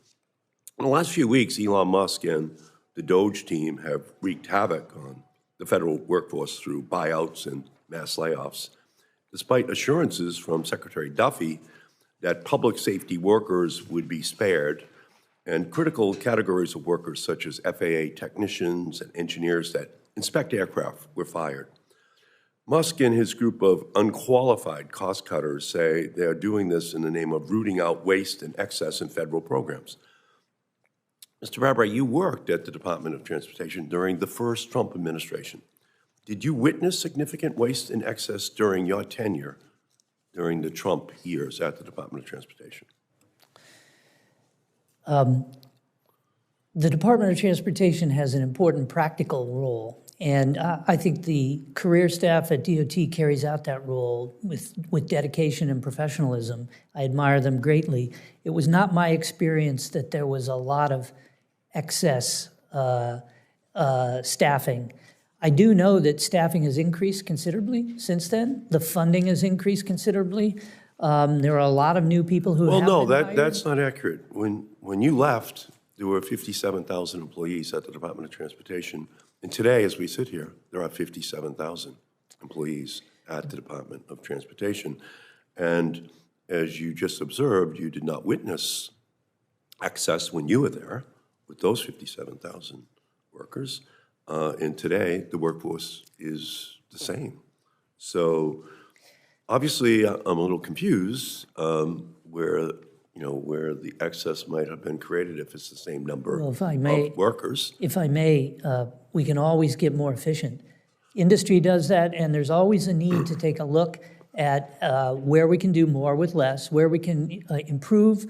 [SPEAKER 15] In the last few weeks, Elon Musk and the Doge team have wreaked havoc on the federal workforce through buyouts and mass layoffs, despite assurances from Secretary Duffy that public safety workers would be spared and critical categories of workers such as FAA technicians and engineers that inspect aircraft were fired. Musk and his group of unqualified cost cutters say they are doing this in the name of rooting out waste and excess in federal programs. Mr. Bradbury, you worked at the Department of Transportation during the first Trump administration. Did you witness significant waste and excess during your tenure during the Trump years at the Department of Transportation?
[SPEAKER 3] The Department of Transportation has an important practical role, and I think the career staff at DOT carries out that role with dedication and professionalism. I admire them greatly. It was not my experience that there was a lot of excess staffing. I do know that staffing has increased considerably since then. The funding has increased considerably. There are a lot of new people who have been hired.
[SPEAKER 15] That's not accurate. When you left, there were 57,000 employees at the Department of Transportation. And today, as we sit here, there are 57,000 employees at the Department of Transportation. And as you just observed, you did not witness excess when you were there with those 57,000 workers. And today, the workforce is the same. So obviously, I'm a little confused where the excess might have been created if it's the same number of workers.
[SPEAKER 3] If I may, we can always get more efficient. Industry does that, and there's always a need to take a look at where we can do more with less, where we can improve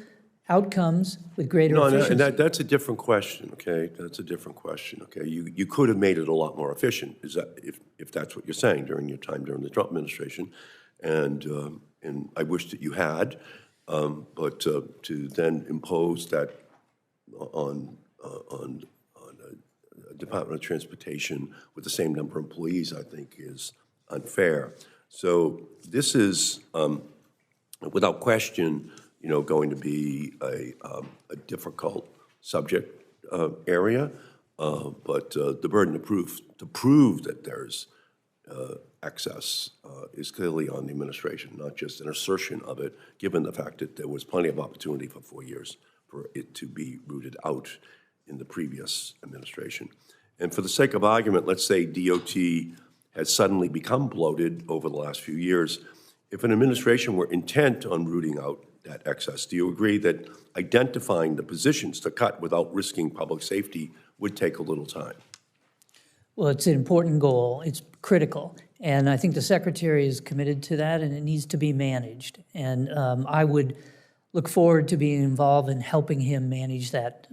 [SPEAKER 3] outcomes with greater efficiency.
[SPEAKER 15] And that's a different question, okay? That's a different question, okay? You could have made it a lot more efficient, if that's what you're saying, during your time during the Trump administration. And I wish that you had, but to then impose that on a Department of Transportation with the same number of employees, I think, is unfair. So this is, without question, going to be a difficult subject area, but the burden of proof to prove that there's excess is clearly on the administration, not just an assertion of it, given the fact that there was plenty of opportunity for 4 years for it to be rooted out in the previous administration. And for the sake of argument, let's say DOT has suddenly become bloated over the last few years. If an administration were intent on rooting out that excess, do you agree that identifying the positions to cut without risking public safety would take a little time?
[SPEAKER 3] Well, it's an important goal. It's critical. And I think the Secretary is committed to that, and it needs to be managed. And I would look forward to being involved in helping him manage that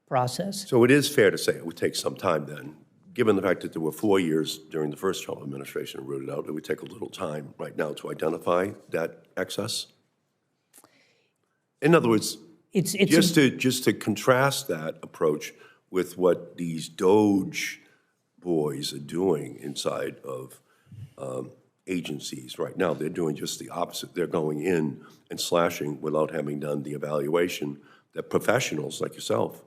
[SPEAKER 3] process.
[SPEAKER 15] So it is fair to say it would take some time then, given the fact that there were 4 years during the first Trump administration rooted out, it would take a little time right now to identify that excess? In other words, just to contrast that approach with what these Doge boys are doing inside of agencies right now. They're doing just the opposite. They're going in and slashing without having done the evaluation that professionals like yourself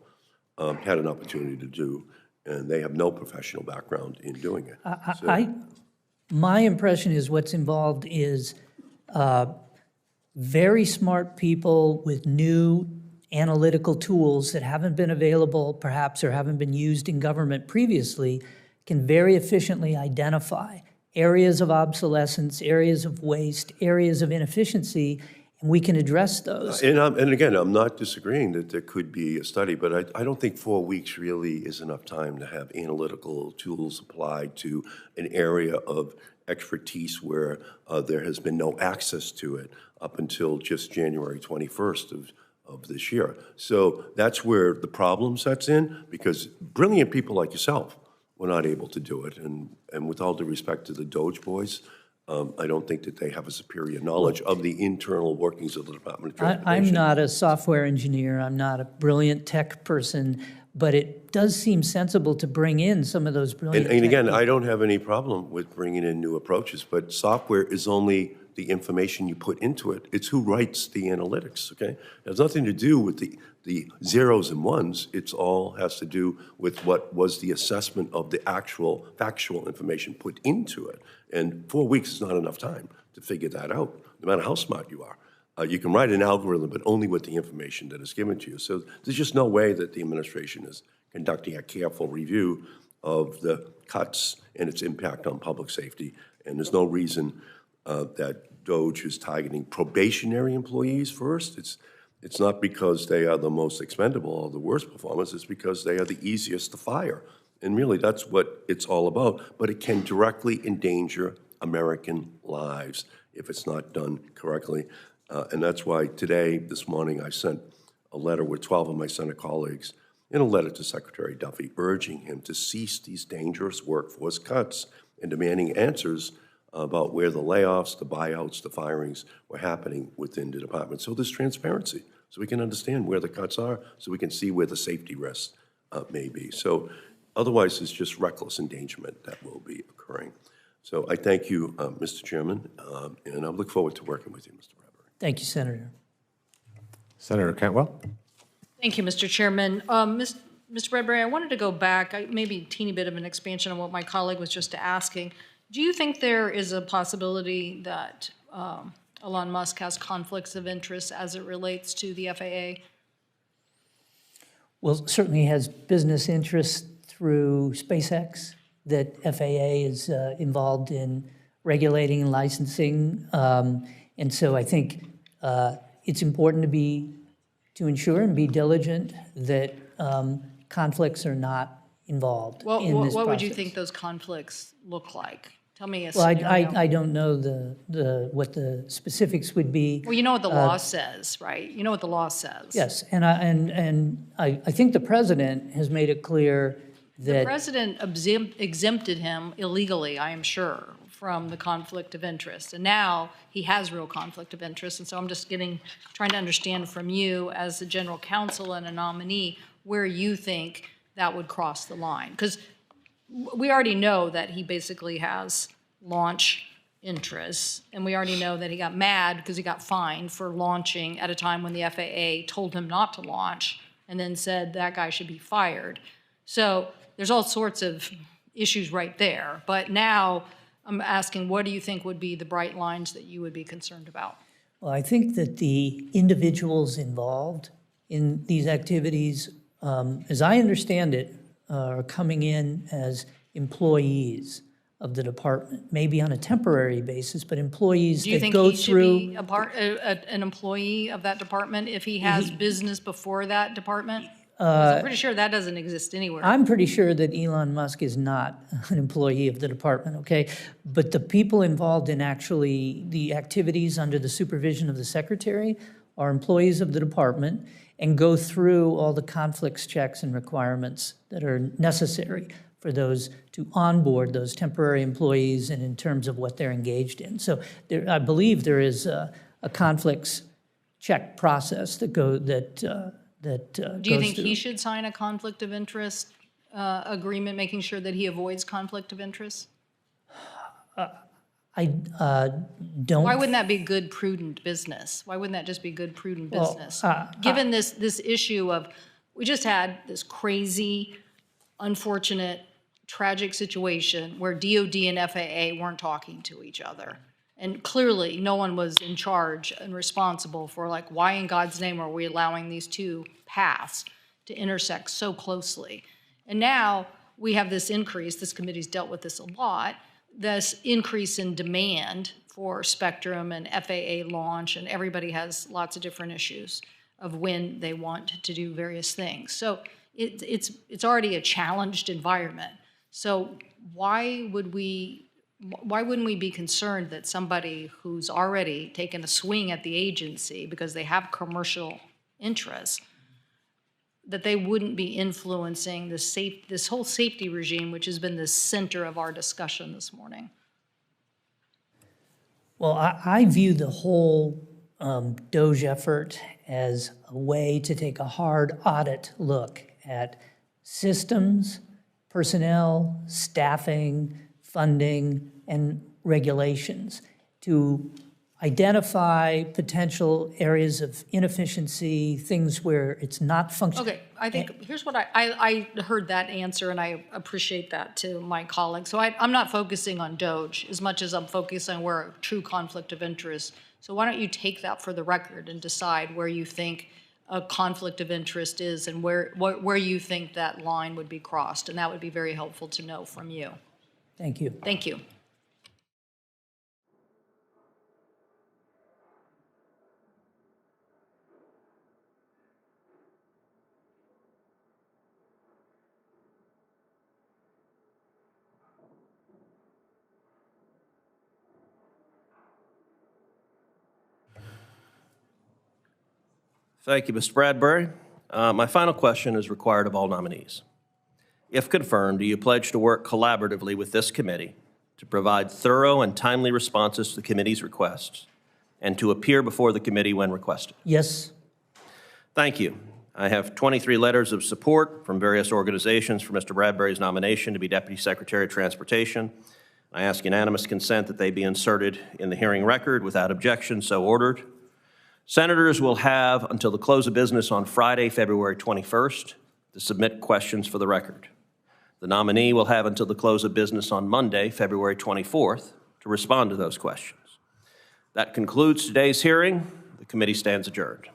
[SPEAKER 15] had an opportunity to do, and they have no professional background in doing it.
[SPEAKER 3] My impression is what's involved is very smart people with new analytical tools that haven't been available perhaps or haven't been used in government previously can very efficiently identify areas of obsolescence, areas of waste, areas of inefficiency, and we can address those.
[SPEAKER 15] And again, I'm not disagreeing that there could be a study, but I don't think 4 weeks really is enough time to have analytical tools applied to an area of expertise where there has been no access to it up until just January 21st of this year. So that's where the problem sets in, because brilliant people like yourself were not able to do it. And with all due respect to the Doge boys, I don't think that they have a superior knowledge of the internal workings of the Department of Transportation.
[SPEAKER 3] I'm not a software engineer. I'm not a brilliant tech person. but it does seem sensible to bring in some of those brilliant
[SPEAKER 15] And again,
[SPEAKER 3] techniques.
[SPEAKER 15] I don't have any problem with bringing in new approaches, but software is only the information you put into it. It's who writes the analytics, okay? It has nothing to do with the zeros and ones. It's all has to do with what was the assessment of the actual factual information put into it. And 4 weeks is not enough time to figure that out, no matter how smart you are. You can write an algorithm, but only with the information that is given to you. So there's just no way that the administration is conducting a careful review of the cuts and its impact on public safety. And there's no reason that DOGE is targeting probationary employees first. It's not because they are the most expendable or the worst performers. It's because they are the easiest to fire. And really, that's what it's all about. But it can directly endanger American lives if it's not done correctly. And that's why today, this morning, I sent a letter with 12 of my Senate colleagues in a letter to Secretary Duffy urging him to cease these dangerous workforce cuts and demanding answers about where the layoffs, the buyouts, the firings were happening within the department. So there's transparency, so we can understand where the cuts are, so we can see where the safety risks may be. So otherwise, it's just reckless endangerment that will be occurring. So I thank you, Mr. Chairman, and I look forward to working with you, Mr. Bradbury.
[SPEAKER 3] Thank you, Senator.
[SPEAKER 16] Senator Cantwell.
[SPEAKER 2] Thank you, Mr. Chairman. Mr. Bradbury, I wanted to go back, maybe a teeny bit of an expansion on what my colleague was just asking. Do you think there is a possibility that Elon Musk has conflicts of interest as it relates to the FAA?
[SPEAKER 3] Well, certainly he has business interests through SpaceX that FAA is involved in regulating and licensing. And so I think it's important to ensure and be diligent that conflicts are not involved in this process.
[SPEAKER 2] What would you think those conflicts look like? Tell me a
[SPEAKER 3] Well,
[SPEAKER 2] scenario.
[SPEAKER 3] I don't know what the specifics would be.
[SPEAKER 2] Well, you know what the law says, right? You know what the law says.
[SPEAKER 3] Yes, and I think the president has made it clear
[SPEAKER 2] The
[SPEAKER 3] that
[SPEAKER 2] president exempted him illegally, I am sure, from the conflict of interest. And now he has real conflict of interest. And so I'm just trying to understand from you as the general counsel and a nominee where you think that would cross the line. Because we already know that he basically has launch interests, and we already know that he got mad because he got fined for launching at a time when the FAA told him not to launch and then said that guy should be fired. So there's all sorts of issues right there. But now I'm asking, what do you think would be the bright lines that you would be concerned about?
[SPEAKER 3] well, I think that the individuals involved in these activities, as I understand it, are coming in as employees of the department, maybe on a temporary basis, but employees
[SPEAKER 2] Do you
[SPEAKER 3] that
[SPEAKER 2] think
[SPEAKER 3] go
[SPEAKER 2] he should
[SPEAKER 3] through.
[SPEAKER 2] be an employee of that department if he has business before that department? 'Cause I'm pretty sure that doesn't exist anywhere.
[SPEAKER 3] I'm pretty sure that Elon Musk is not an employee of the department, okay? But the people involved in actually the activities under the supervision of the secretary are employees of the department and go through all the conflicts checks and requirements that are necessary for those to onboard those temporary employees and in terms of what they're engaged in. So I believe there is a conflicts check process that goes
[SPEAKER 2] Do you think he should sign a conflict of interest agreement, making sure that he avoids conflict of interest?
[SPEAKER 3] I don't.
[SPEAKER 2] Why wouldn't that be good, prudent business? Why wouldn't that just be good, prudent
[SPEAKER 3] Well,
[SPEAKER 2] business? Given this issue of, we just had this crazy, unfortunate, tragic situation where DOD and FAA weren't talking to each other. And clearly, no one was in charge and responsible for, like, why in God's name are we allowing these two paths to intersect so closely? And now we have this increase, this committee's dealt with this a lot, this increase in demand for spectrum and FAA launch, and everybody has lots of different issues of when they want to do various things. So it's already a challenged environment. So why wouldn't we be concerned that somebody who's already taken a swing at the agency because they have commercial interests, that they wouldn't be influencing this whole safety regime, which has been the center of our discussion this morning?
[SPEAKER 3] Well, I view the whole DOGE effort as a way to take a hard audit look at systems, personnel, staffing, funding, and regulations to identify potential areas of inefficiency, things where it's not functioning.
[SPEAKER 2] Okay, I think, here's what I heard that answer, and I appreciate that to my colleagues. So I'm not focusing on Doge as much as I'm focusing on where a true conflict of interest. So why don't you take that for the record and decide where you think a conflict of interest is and where you think that line would be crossed, and that would be very helpful to know from you.
[SPEAKER 3] Thank you.
[SPEAKER 2] Thank you.
[SPEAKER 1] Thank you, Mr. Bradbury. My final question is required of all nominees. If confirmed, do you pledge to work collaboratively with this committee to provide thorough and timely responses to the committee's requests and to appear before the committee when requested?
[SPEAKER 3] Yes.
[SPEAKER 1] Thank you. I have 23 letters of support from various organizations for Mr. Bradbury's nomination to be Deputy Secretary of Transportation. I ask unanimous consent that they be inserted in the hearing record without objection, so ordered. Senators will have until the close of business on Friday, February 21st, to submit questions for the record. The nominee will have until the close of business on Monday, February 24th, to respond to those questions. That concludes today's hearing. The committee stands adjourned.